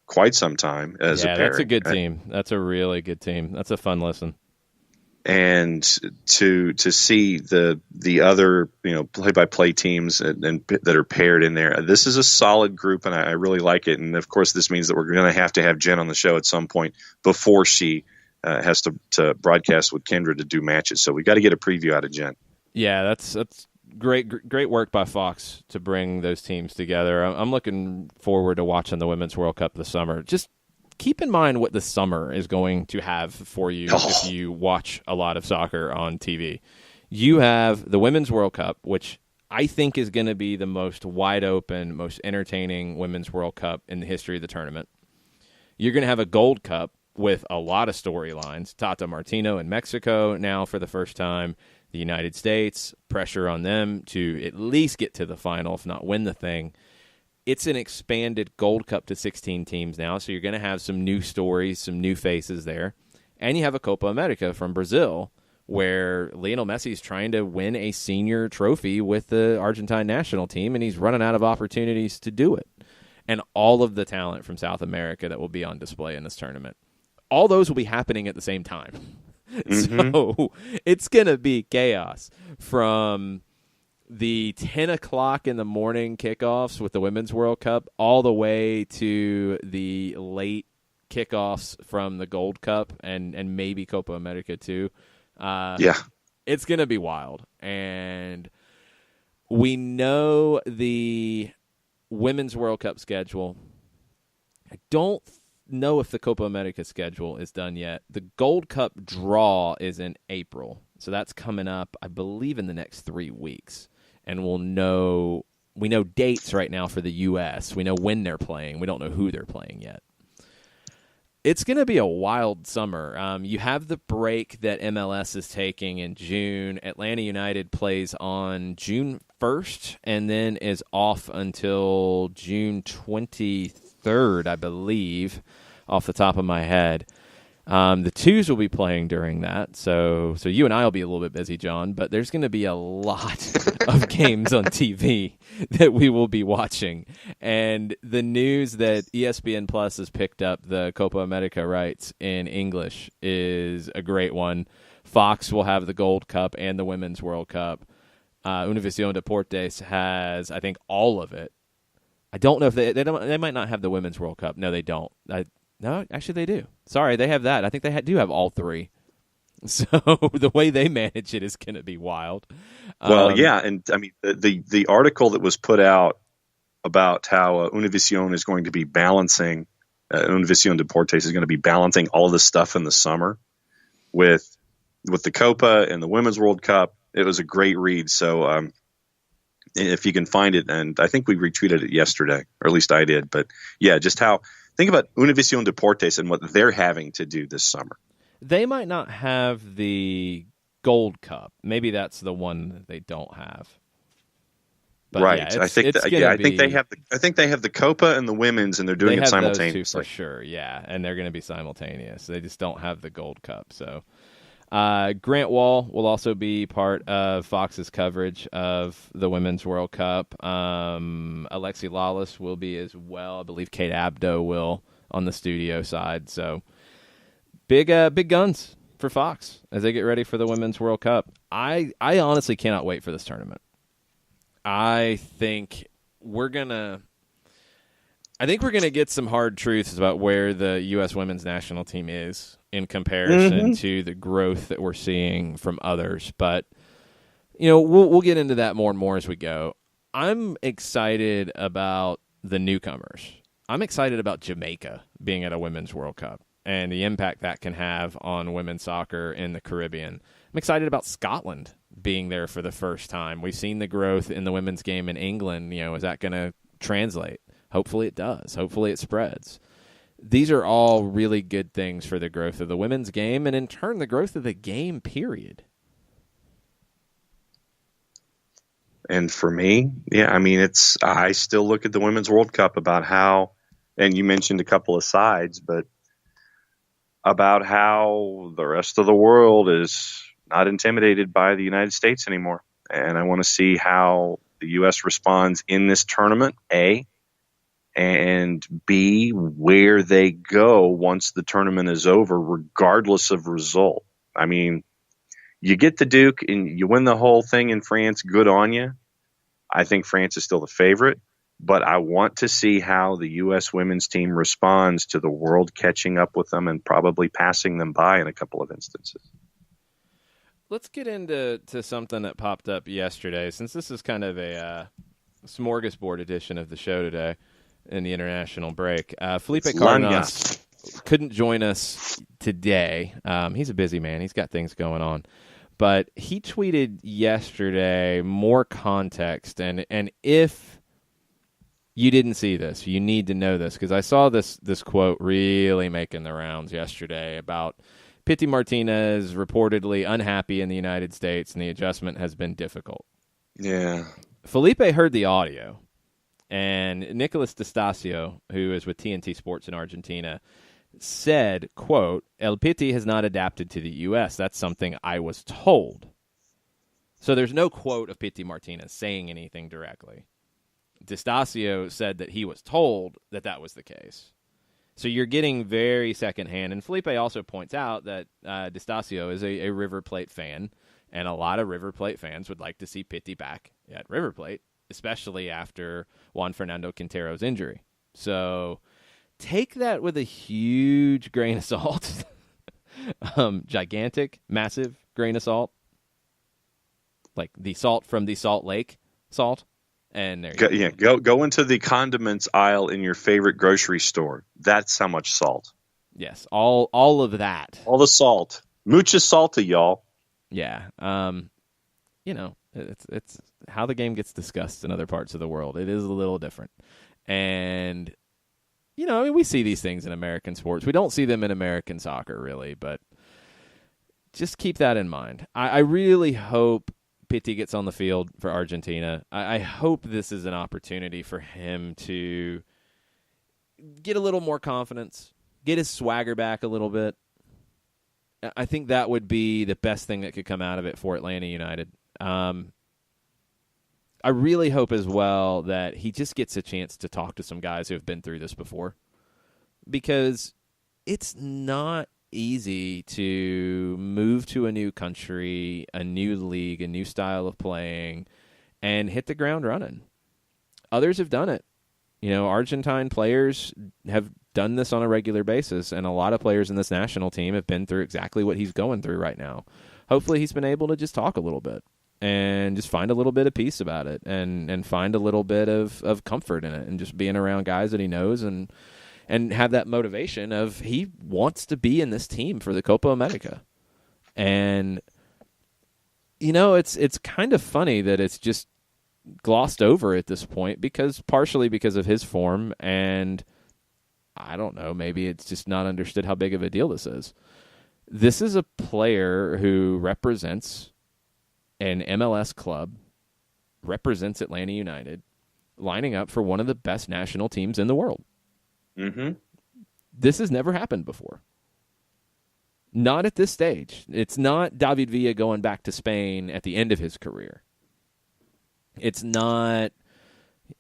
quite some time as a pair. That's a good team. That's a really good team. That's a fun listen. And to see the other play-by-play teams and that are paired in there, this is a solid group, and I really like it. And of course, this means that we're going to have Jen on the show at some point before she has to broadcast with Kendra to do matches. So we got to get a preview out of Jen. Yeah, that's great work by Fox to bring those teams together. I'm looking forward to watching the Women's World Cup this summer. Just keep in mind what the summer is going to have for you if you watch a lot of soccer on TV. You have the Women's World Cup, which I think is going to be the most wide open, most entertaining Women's World Cup in the history of the tournament. You're going to have a Gold Cup with a lot of storylines. Tata Martino in Mexico now for the first time. The United States, pressure on them to at least get to the final, if not win the thing. It's an expanded Gold Cup to 16 teams now, so you're going to have some new stories, some new faces there. And you have a Copa America from Brazil, where Lionel Messi's trying to win a senior trophy with the Argentine national team, and he's running out of opportunities to do it. And all of the talent from South America that will be on display in this tournament. All those will be happening at the same time. Mm-hmm. So it's going to be chaos from the 10 o'clock in the morning kickoffs with the Women's World Cup all the way to the late kickoffs from the Gold Cup and maybe Copa America too. It's going to be wild. And we know the Women's World Cup schedule. I don't know if the Copa America schedule is done yet. The Gold Cup draw is in April, so that's coming up, I believe, in the next 3 weeks. And we know dates right now for the U.S. We know when they're playing. We don't know who they're playing yet. It's going to be a wild summer. You have the break that MLS is taking in June. Atlanta United plays on June 1st and then is off until June 23rd, I believe, off the top of my head. The twos will be playing during that, so you and I will be a little bit busy, John, but there's going to be a lot of games on TV that we will be watching. And the news that ESPN Plus has picked up the Copa America rights in English is a great one. Fox will have the Gold Cup and the Women's World Cup. Univision Deportes has, I think, all of it. I don't know if they might not have the Women's World Cup. No, they don't. No, actually they do. Sorry, they have that. I think they do have all three. So the way they manage it is going to be wild. Well, yeah, and I mean the article that was put out about how Univision is going to be balancing, Univision Deportes is going to be balancing all this stuff in the summer with the Copa and the Women's World Cup. It was a great read. So if you can find it, and I think we retweeted it yesterday, or at least I did. But yeah, just how. Think about Univision Deportes and what they're having to do this summer. They might not have the Gold Cup. Maybe that's the one that they don't have. But right. Yeah, I think they have the Copa and the Women's, and they're doing it simultaneously. Those two for sure. Yeah, and they're going to be simultaneous. They just don't have the Gold Cup. So Grant Wall will also be part of Fox's coverage of the Women's World Cup. Alexi Lawless will be as well. I believe Kate Abdo will on the studio side. So big guns for Fox as they get ready for the Women's World Cup. I honestly cannot wait for this tournament. I think we're gonna get some hard truths about where the U.S. women's national team is in comparison to the growth that we're seeing from others. But, we'll get into that more and more as we go. I'm excited about the newcomers. I'm excited about Jamaica being at a Women's World Cup and the impact that can have on women's soccer in the Caribbean. I'm excited about Scotland being there for the first time. We've seen the growth in the women's game in England. Is that going to translate? Hopefully it does. Hopefully it spreads. These are all really good things for the growth of the women's game and, in turn, the growth of the game, period. And for me, yeah, I mean, I still look at the Women's World Cup about how, and you mentioned a couple of sides, but about how the rest of the world is not intimidated by the United States anymore. And I want to see how the U.S. responds in this tournament, A, and B, where they go once the tournament is over, regardless of result. I mean, you get the Duke and you win the whole thing in France, good on you. I think France is still the favorite, but I want to see how the U.S. women's team responds to the world catching up with them and probably passing them by in a couple of instances. Let's get into something that popped up yesterday, since this is kind of a smorgasbord edition of the show today in the international break. Felipe Cárdenas couldn't join us today. He's a busy man. He's got things going on. but he tweeted yesterday more context, and if you didn't see this, you need to know this, because I saw this quote really making the rounds yesterday about Pity Martinez reportedly unhappy in the United States, and the adjustment has been difficult. Yeah. Felipe heard the audio, and Nicolas D'Estacio, who is with TNT Sports in Argentina, said, quote, El Pity has not adapted to the U.S. That's something I was told. So there's no quote of Pity Martinez saying anything directly. D'Estacio said that he was told that that was the case. So you're getting very secondhand. And Felipe also points out that D'Estacio is a River Plate fan, and a lot of River Plate fans would like to see Pity back at River Plate, especially after Juan Fernando Quintero's injury. So take that with a huge grain of salt. Gigantic, massive grain of salt. Like the salt from the Salt Lake salt. And there you go into the condiments aisle in your favorite grocery store. That's how much salt. Yes, all of that. All the salt. Mucha salta, y'all. Yeah. It's how the game gets discussed in other parts of the world. It is a little different. And we see these things in American sports. We don't see them in American soccer, really, but just keep that in mind. I really hope Pity gets on the field for Argentina. I hope this is an opportunity for him to get a little more confidence, get his swagger back a little bit. I think that would be the best thing that could come out of it for Atlanta United. I really hope as well that he just gets a chance to talk to some guys who have been through this before, because it's not easy to move to a new country, a new league, a new style of playing, and hit the ground running. Others have done it. Argentine players have done this on a regular basis, and a lot of players in this national team have been through exactly what he's going through right now. Hopefully he's been able to just talk a little bit and just find a little bit of peace about it, and find a little bit of comfort in it, and just being around guys that he knows, and have that motivation of he wants to be in this team for the Copa America. And, it's kind of funny that it's just glossed over at this point, partially because of his form, and I don't know, maybe it's just not understood how big of a deal this is. This is a player who represents an MLS club, represents Atlanta United, lining up for one of the best national teams in the world. Mm-hmm. This has never happened before. Not at this stage. It's not David Villa going back to Spain at the end of his career. It's not...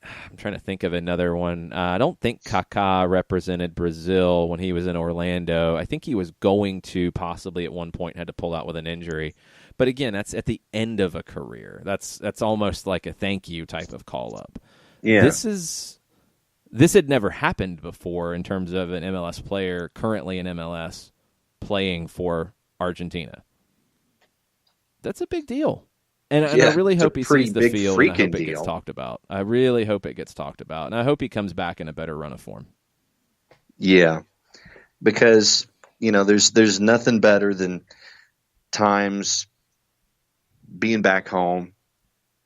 I'm trying to think of another one. I don't think Kaká represented Brazil when he was in Orlando. I think he was going to possibly at one point, had to pull out with an injury. But again, that's at the end of a career. That's almost like a thank you type of call-up. Yeah. This had never happened before in terms of an MLS player currently in MLS playing for Argentina. That's a big deal. And I really hope he sees the field, and I hope it gets talked about. I really hope it gets talked about, and I hope he comes back in a better run of form. Yeah, because, there's nothing better than times being back home,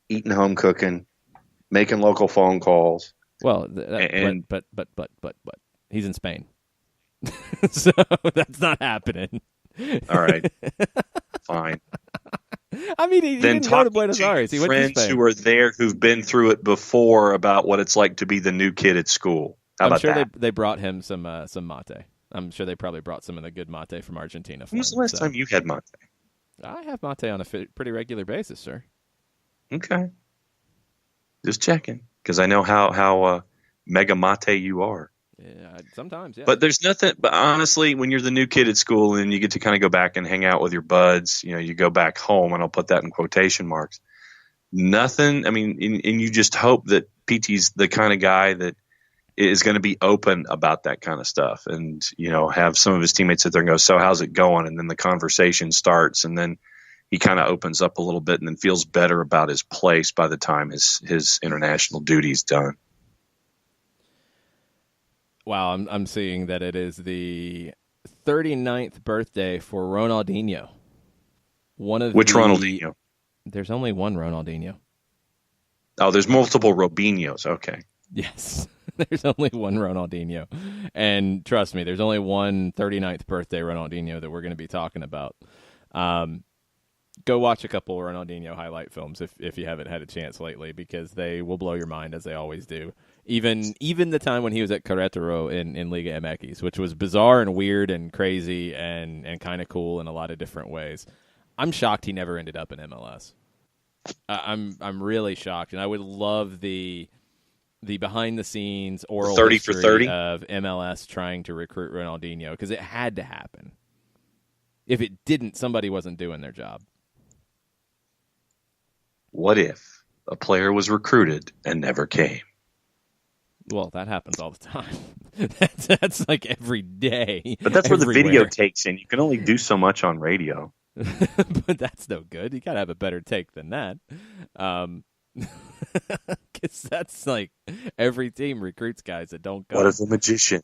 eating home cooking, making local phone calls. Well, but he's in Spain, so that's not happening. All right, fine. I mean, he didn't go to Buenos Aires. He went to Spain. Friends who are there who've been through it before about what it's like to be the new kid at school. How about that? They brought him some mate. I'm sure they probably brought some of the good mate from Argentina. When was the last time you had mate? I have mate on a pretty regular basis, sir. Okay. Just checking, because I know how mega mate you are. Yeah, sometimes, yeah. But there's nothing. But honestly, when you're the new kid at school and you get to kind of go back and hang out with your buds, you go back home, and I'll put that in quotation marks. Nothing. I mean, and you just hope that PT's the kind of guy that is going to be open about that kind of stuff, and have some of his teammates sit there and go, "So how's it going?" And then the conversation starts, and then he kind of opens up a little bit, and then feels better about his place by the time his international duty's done. Wow, I'm seeing that it is the 39th birthday for Ronaldinho. Which Ronaldinho? There's only one Ronaldinho. Oh, there's multiple Robinhos. Okay. Yes. There's only one Ronaldinho. And trust me, there's only one 39th birthday Ronaldinho that we're going to be talking about. Go watch a couple Ronaldinho highlight films if you haven't had a chance lately, because they will blow your mind, as they always do. Even the time when he was at Querétaro in Liga MX, which was bizarre and weird and crazy and kind of cool in a lot of different ways. I'm shocked he never ended up in MLS. I'm really shocked, and I would love the behind the scenes oral 30 for 30 of MLS trying to recruit Ronaldinho, because it had to happen. If it didn't, somebody wasn't doing their job. What if a player was recruited and never came? Well, that happens all the time. That's like every day. But that's everywhere. where the video takes in. You can only do so much on radio. But that's no good. You got to have a better take than that. Because that's like every team recruits guys that don't go. What if a magician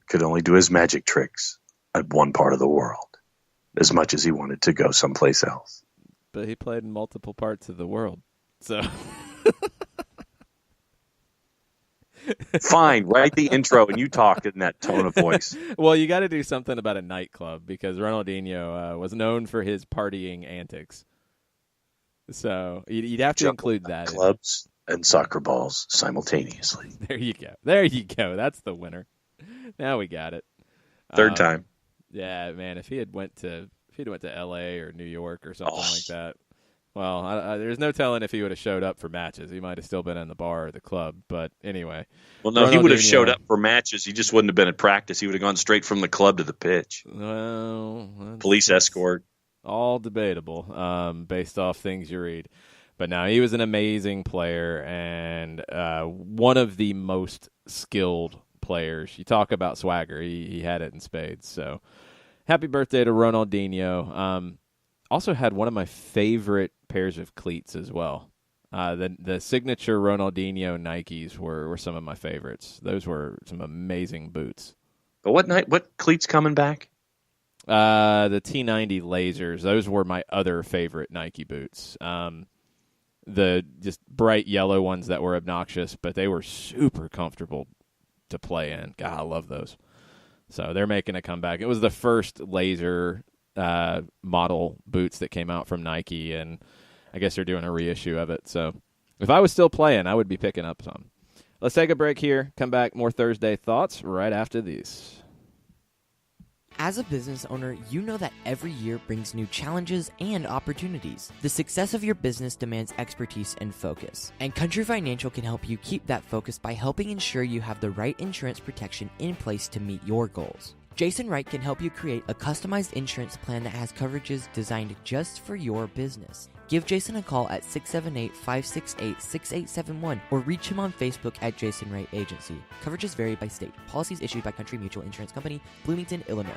could only do his magic tricks at one part of the world as much as he wanted to go someplace else? But he played in multiple parts of the world. So fine, write the intro and you talk in that tone of voice. Well, you got to do something about a nightclub, because Ronaldinho was known for his partying antics. So you'd have to include that. Clubs and soccer balls simultaneously. There you go. There you go. That's the winner. Now we got it. Third time. Yeah, man. If he had went to L.A. or New York or something like that, well, there's no telling if he would have showed up for matches. He might have still been in the bar or the club. But anyway. Well, no, he would have showed up for matches. He just wouldn't have been at practice. He would have gone straight from the club to the pitch. Well, police escort. All debatable based off things you read. But now he was an amazing player and one of the most skilled players. You talk about swagger. He had it in spades. So happy birthday to Ronaldinho. Also had one of my favorite pairs of cleats as well. The signature Ronaldinho Nikes were some of my favorites. Those were some amazing boots. But what cleats coming back? The T90 lasers. Those were my other favorite Nike boots. The just bright yellow ones that were obnoxious, but they were super comfortable to play in. God, I love those. So they're making a comeback. It was the first laser model boots that came out from Nike, and I guess they're doing a reissue of it. So if I was still playing, I would be picking up some. Let's take a break here. Come back, more Thursday Thoughts right after these. As a business owner, you know that every year brings new challenges and opportunities. The success of your business demands expertise and focus. And Country Financial can help you keep that focus by helping ensure you have the right insurance protection in place to meet your goals. Jason Wright can help you create a customized insurance plan that has coverages designed just for your business. Give Jason a call at 678-568-6871 or reach him on Facebook at Jason Wright Agency. Coverages vary by state. Policies issued by Country Mutual Insurance Company, Bloomington, Illinois.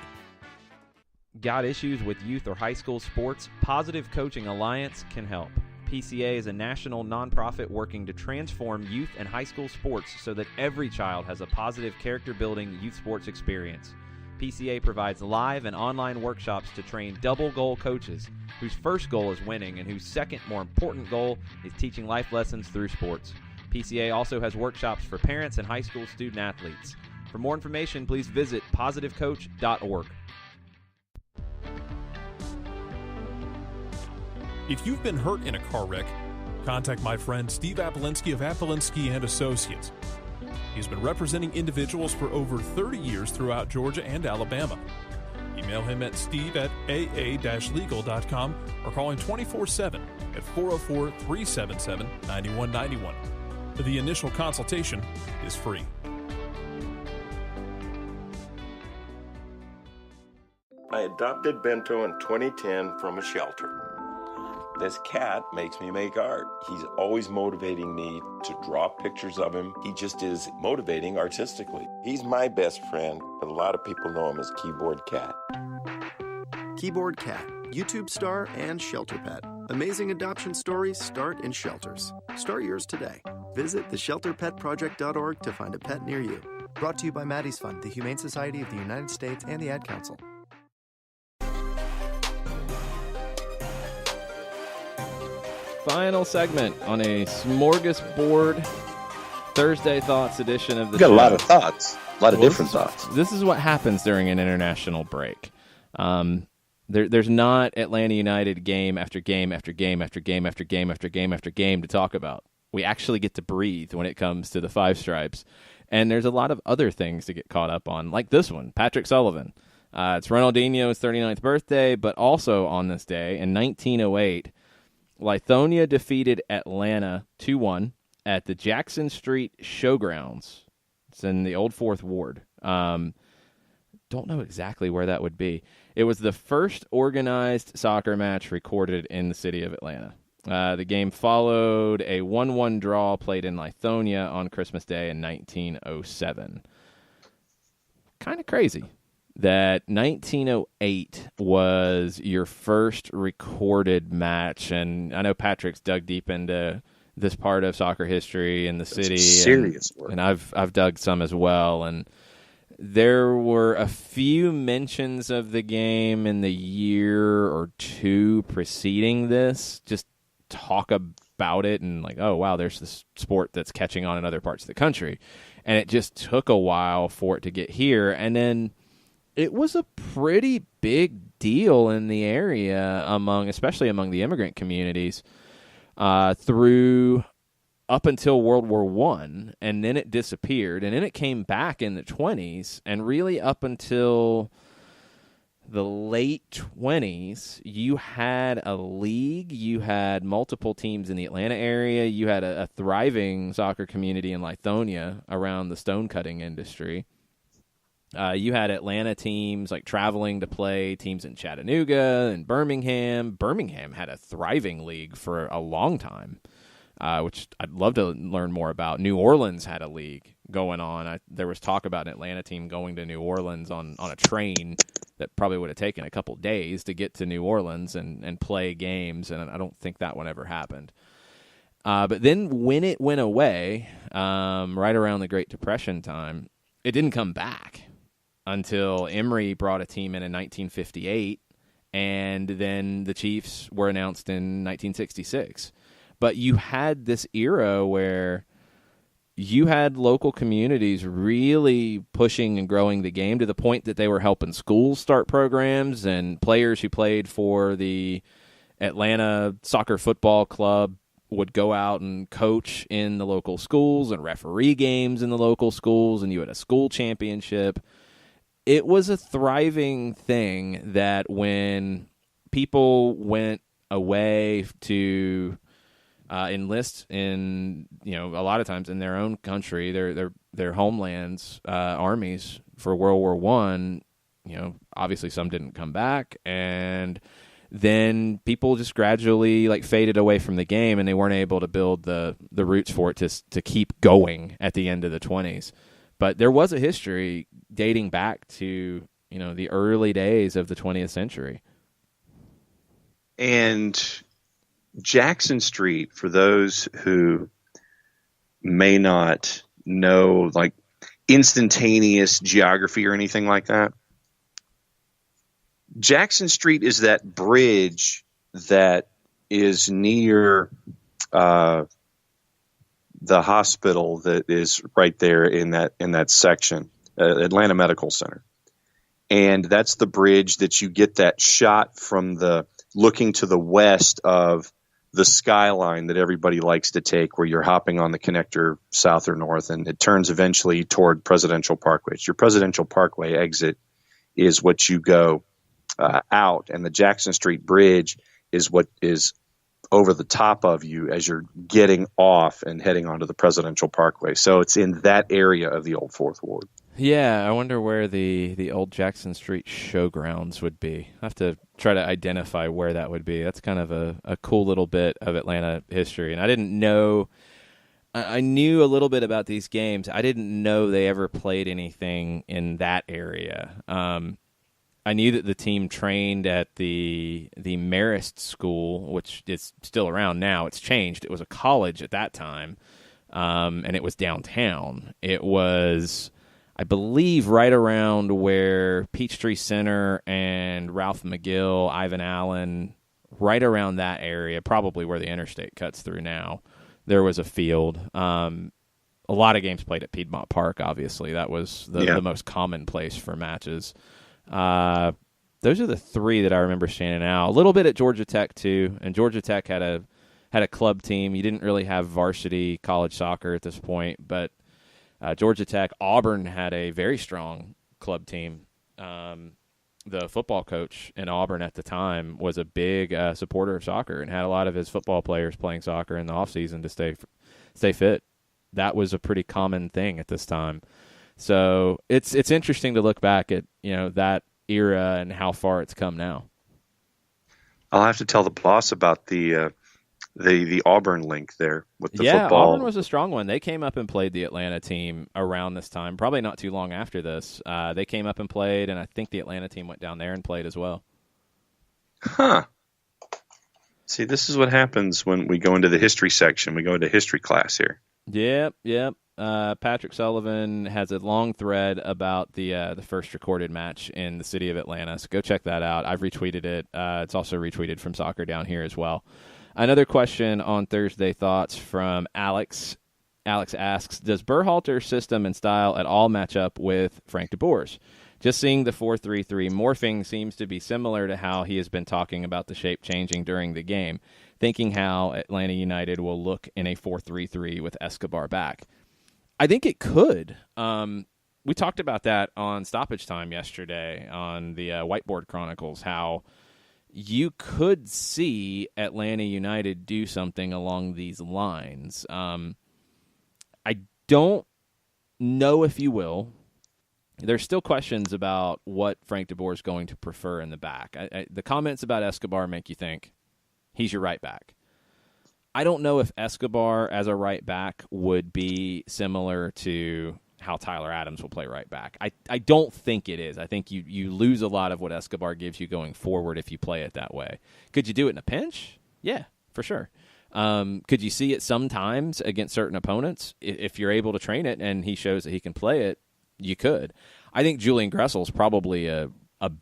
Got issues with youth or high school sports? Positive Coaching Alliance can help. PCA is a national nonprofit working to transform youth and high school sports so that every child has a positive character-building youth sports experience. PCA provides live and online workshops to train double-goal coaches whose first goal is winning and whose second, more important goal is teaching life lessons through sports. PCA also has workshops for parents and high school student athletes. For more information, please visit positivecoach.org. If you've been hurt in a car wreck, contact my friend Steve Apolinsky of Apolinsky & Associates. He's been representing individuals for over 30 years throughout Georgia and Alabama. Email him at steve@aa-legal.com or call him 24/7 at 404-377-9191. The initial consultation is free. I adopted Bento in 2010 from a shelter. This cat makes me make art. He's always motivating me to draw pictures of him. He just is motivating artistically. He's my best friend, but a lot of people know him as Keyboard Cat. Keyboard Cat, YouTube star and shelter pet. Amazing adoption stories start in shelters. Start yours today. Visit theshelterpetproject.org to find a pet near you. Brought to you by Maddie's Fund, the Humane Society of the United States, and the Ad Council. final segment on a smorgasbord Thursday Thoughts edition of the show. Got a lot of thoughts, a lot of different thoughts. This is what happens during an international break. There's not Atlanta United game after game after game after game after game after game after game to talk about. We actually get to breathe when it comes to the Five Stripes. And there's a lot of other things to get caught up on, like this one, Patrick Sullivan. It's Ronaldinho's 39th birthday, but also on this day, in 1908, Lithonia defeated Atlanta 2-1 at the Jackson Street Showgrounds. It's in the Old Fourth Ward. Don't know exactly where that would be. It was the first organized soccer match recorded in the city of Atlanta. The game followed a 1-1 draw played in Lithonia on Christmas Day in 1907. Kind of crazy that 1908 was your first recorded match, and I know Patrick's dug deep into this part of soccer history in the city. Serious work. And I've dug some as well, and there were a few mentions of the game in the year or two preceding this, just talk about it and like, oh, wow, there's this sport that's catching on in other parts of the country. And it just took a while for it to get here. And then it was a pretty big deal in the area, especially among the immigrant communities, through up until World War I, and then it disappeared. And then it came back in the 1920s, and really up until the late 1920s, you had a league, you had multiple teams in the Atlanta area, you had a thriving soccer community in Lithonia around the stone-cutting industry. You had Atlanta teams like traveling to play teams in Chattanooga and Birmingham. Birmingham had a thriving league for a long time, which I'd love to learn more about. New Orleans had a league going on. There was talk about an Atlanta team going to New Orleans on a train that probably would have taken a couple days to get to New Orleans and play games, and I don't think that one ever happened. But then when it went away, right around the Great Depression time, it didn't come back until Emory brought a team in 1958, and then the Chiefs were announced in 1966. But you had this era where you had local communities really pushing and growing the game to the point that they were helping schools start programs, and players who played for the Atlanta Soccer Football Club would go out and coach in the local schools and referee games in the local schools, and you had a school championship. It was a thriving thing that when people went away to enlist in, a lot of times in their own country, their homelands, armies for World War I, obviously some didn't come back, and then people just gradually faded away from the game, and they weren't able to build the roots for it to keep going at the end of the 1920s. But there was a history dating back to, the early days of the 20th century. And Jackson Street, for those who may not know instantaneous geography or anything like that, Jackson Street is that bridge that is near the hospital that is right there in that section, Atlanta Medical Center. And that's the bridge that you get that shot from looking to the west of the skyline that everybody likes to take, where you're hopping on the connector south or north, and it turns eventually toward Presidential Parkway. It's your Presidential Parkway exit is what you go out, and the Jackson Street Bridge is what is over the top of you as you're getting off and heading onto the Presidential Parkway. So it's in that area of the Old Fourth Ward. Yeah, I wonder where the old Jackson Street Showgrounds would be. I have to try to identify where that would be. That's kind of a cool little bit of Atlanta history. And I didn't know – I knew a little bit about these games. I didn't know they ever played anything in that area. I knew that the team trained at the Marist School, which is still around now. It's changed. It was a college at that time, and it was downtown. It was, I believe, right around where Peachtree Center and Ralph McGill, Ivan Allen right around that area, probably where the interstate cuts through now, there was a field. A lot of games played at Piedmont Park, obviously. That was the most common place for matches. Those are the three that I remember standing out. A little bit at Georgia Tech, too, and Georgia Tech had a club team. You didn't really have varsity college soccer at this point, but Georgia Tech, Auburn had a very strong club team. The football coach in Auburn at the time was a big supporter of soccer and had a lot of his football players playing soccer in the offseason to stay fit. That was a pretty common thing at this time. So it's interesting to look back at, that era and how far it's come now. I'll have to tell the boss about the Auburn link there with the football. Yeah, Auburn was a strong one. They came up and played the Atlanta team around this time, probably not too long after this. They came up and played, and I think the Atlanta team went down there and played as well. Huh. See, this is what happens when we go into the history section. We go into history class here. Yep. Patrick Sullivan has a long thread about the first recorded match in the city of Atlanta, so go check that out. I've retweeted it. It's also retweeted from Soccer Down Here as well. Another question on Thursday Thoughts from Alex. Alex asks, does Berhalter's system and style at all match up with Frank de Boer's? Just seeing the 4-3-3 morphing seems to be similar to how he has been talking about the shape changing during the game, thinking how Atlanta United will look in a 4-3-3 with Escobar back. I think it could. We talked about that on Stoppage Time yesterday on the Whiteboard Chronicles, how you could see Atlanta United do something along these lines. I don't know if you will. There's still questions about what Frank de Boer is going to prefer in the back. The comments about Escobar make you think he's your right back. I don't know if Escobar as a right back would be similar to how Tyler Adams will play right back. I don't think it is. I think you lose a lot of what Escobar gives you going forward if you play it that way. Could you do it in a pinch? Yeah, for sure. Could you see it sometimes against certain opponents? If you're able to train it and he shows that he can play it, you could. I think Julian Gressel's probably a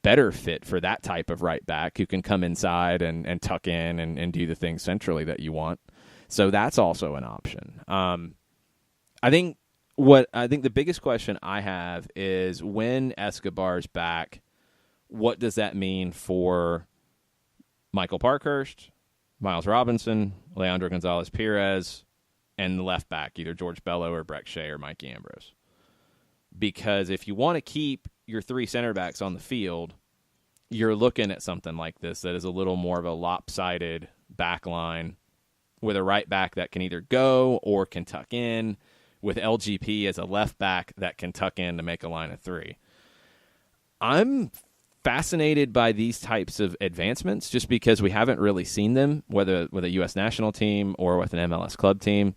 better fit for that type of right back who can come inside and tuck in and do the things centrally that you want. So that's also an option. I think the biggest question I have is when Escobar's back, what does that mean for Michael Parkhurst, Miles Robinson, Leandro Gonzalez-Perez, and the left back, either George Bello or Breck Shea or Mikey Ambrose? Because if you want to keep your three center backs on the field, you're looking at something like this that is a little more of a lopsided back line with a right back that can either go or can tuck in, with LGP as a left back that can tuck in to make a line of three. I'm fascinated by these types of advancements just because we haven't really seen them, whether with a U.S. national team or with an MLS club team.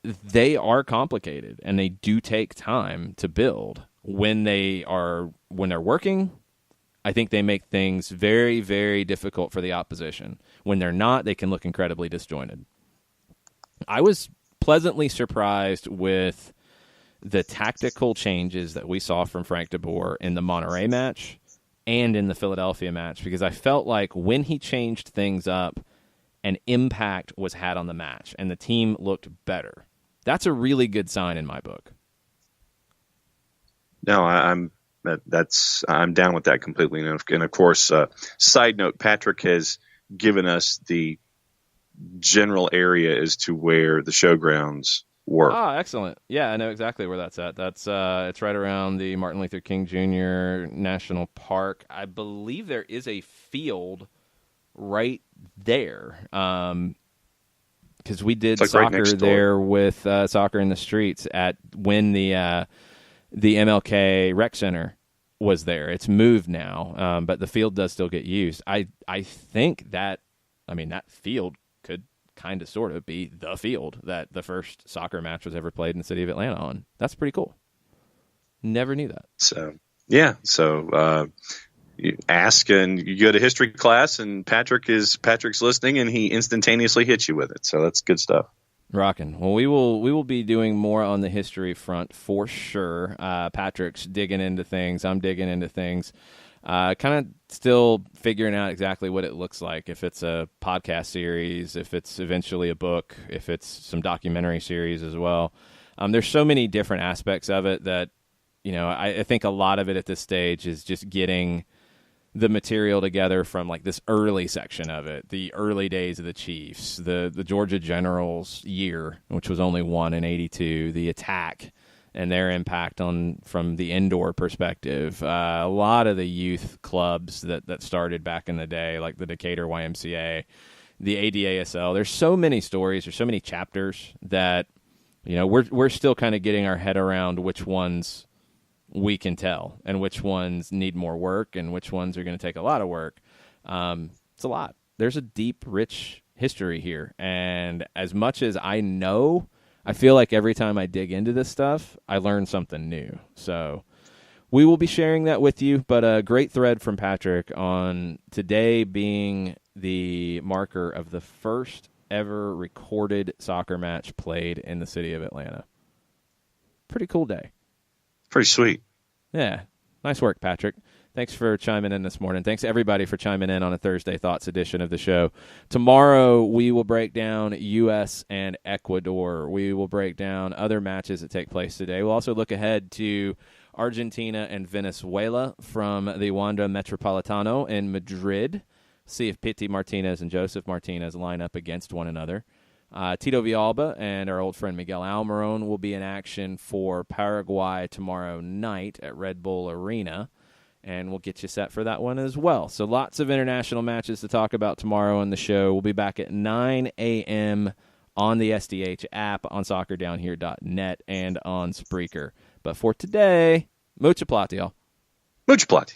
They are complicated and they do take time to build. When they're working, I think they make things very, very difficult for the opposition. When they're not, they can look incredibly disjointed. I was pleasantly surprised with the tactical changes that we saw from Frank de Boer in the Monterrey match and in the Philadelphia match, because I felt like when he changed things up, an impact was had on the match and the team looked better. That's a really good sign in my book. No, I'm down with that completely. And of course, side note, Patrick has given us the general area as to where the showgrounds were. Oh, excellent. Yeah, I know exactly where that's at. That's it's right around the Martin Luther King Jr. National Park. I believe there is a field right there. Because we did soccer right there with Soccer in the Streets at when the MLK Rec Center was there. It's moved now, but the field does still get used. I think that field could kind of sort of be the field that the first soccer match was ever played in the city of Atlanta on. That's pretty cool. Never knew that. So, yeah. So, you ask and you go to history class and Patrick's listening and he instantaneously hits you with it. So that's good stuff. Rocking. Well, we will be doing more on the history front for sure. Patrick's digging into things. I'm digging into things. Kind of still figuring out exactly what it looks like. If it's a podcast series, if it's eventually a book, if it's some documentary series as well. There's so many different aspects of it that, I think a lot of it at this stage is just getting the material together from like this early section of it, the early days of the Chiefs, the Georgia Generals year, which was only won in 82, the attack and their impact from the indoor perspective. A lot of the youth clubs that started back in the day, like the Decatur YMCA, the ADASL. There's so many stories, there's so many chapters that, we're still kind of getting our head around which ones we can tell and which ones need more work and which ones are going to take a lot of work. It's a lot. There's a deep, rich history here. And as much as I know, I feel like every time I dig into this stuff, I learn something new. So we will be sharing that with you, but a great thread from Patrick on today being the marker of the first ever recorded soccer match played in the city of Atlanta. Pretty cool day. Pretty sweet. Yeah. Nice work, Patrick. Thanks for chiming in this morning. Thanks, everybody, for chiming in on a Thursday Thoughts edition of the show. Tomorrow, we will break down U.S. and Ecuador. We will break down other matches that take place today. We'll also look ahead to Argentina and Venezuela from the Wanda Metropolitano in Madrid. See if Pity Martinez and Joseph Martinez line up against one another. Tito Villalba and our old friend Miguel Almiron will be in action for Paraguay tomorrow night at Red Bull Arena, and we'll get you set for that one as well. So lots of international matches to talk about tomorrow on the show. We'll be back at 9 a.m. on the SDH app, on soccerdownhere.net, and on Spreaker. But for today, mucha plata, y'all. Mucha plata.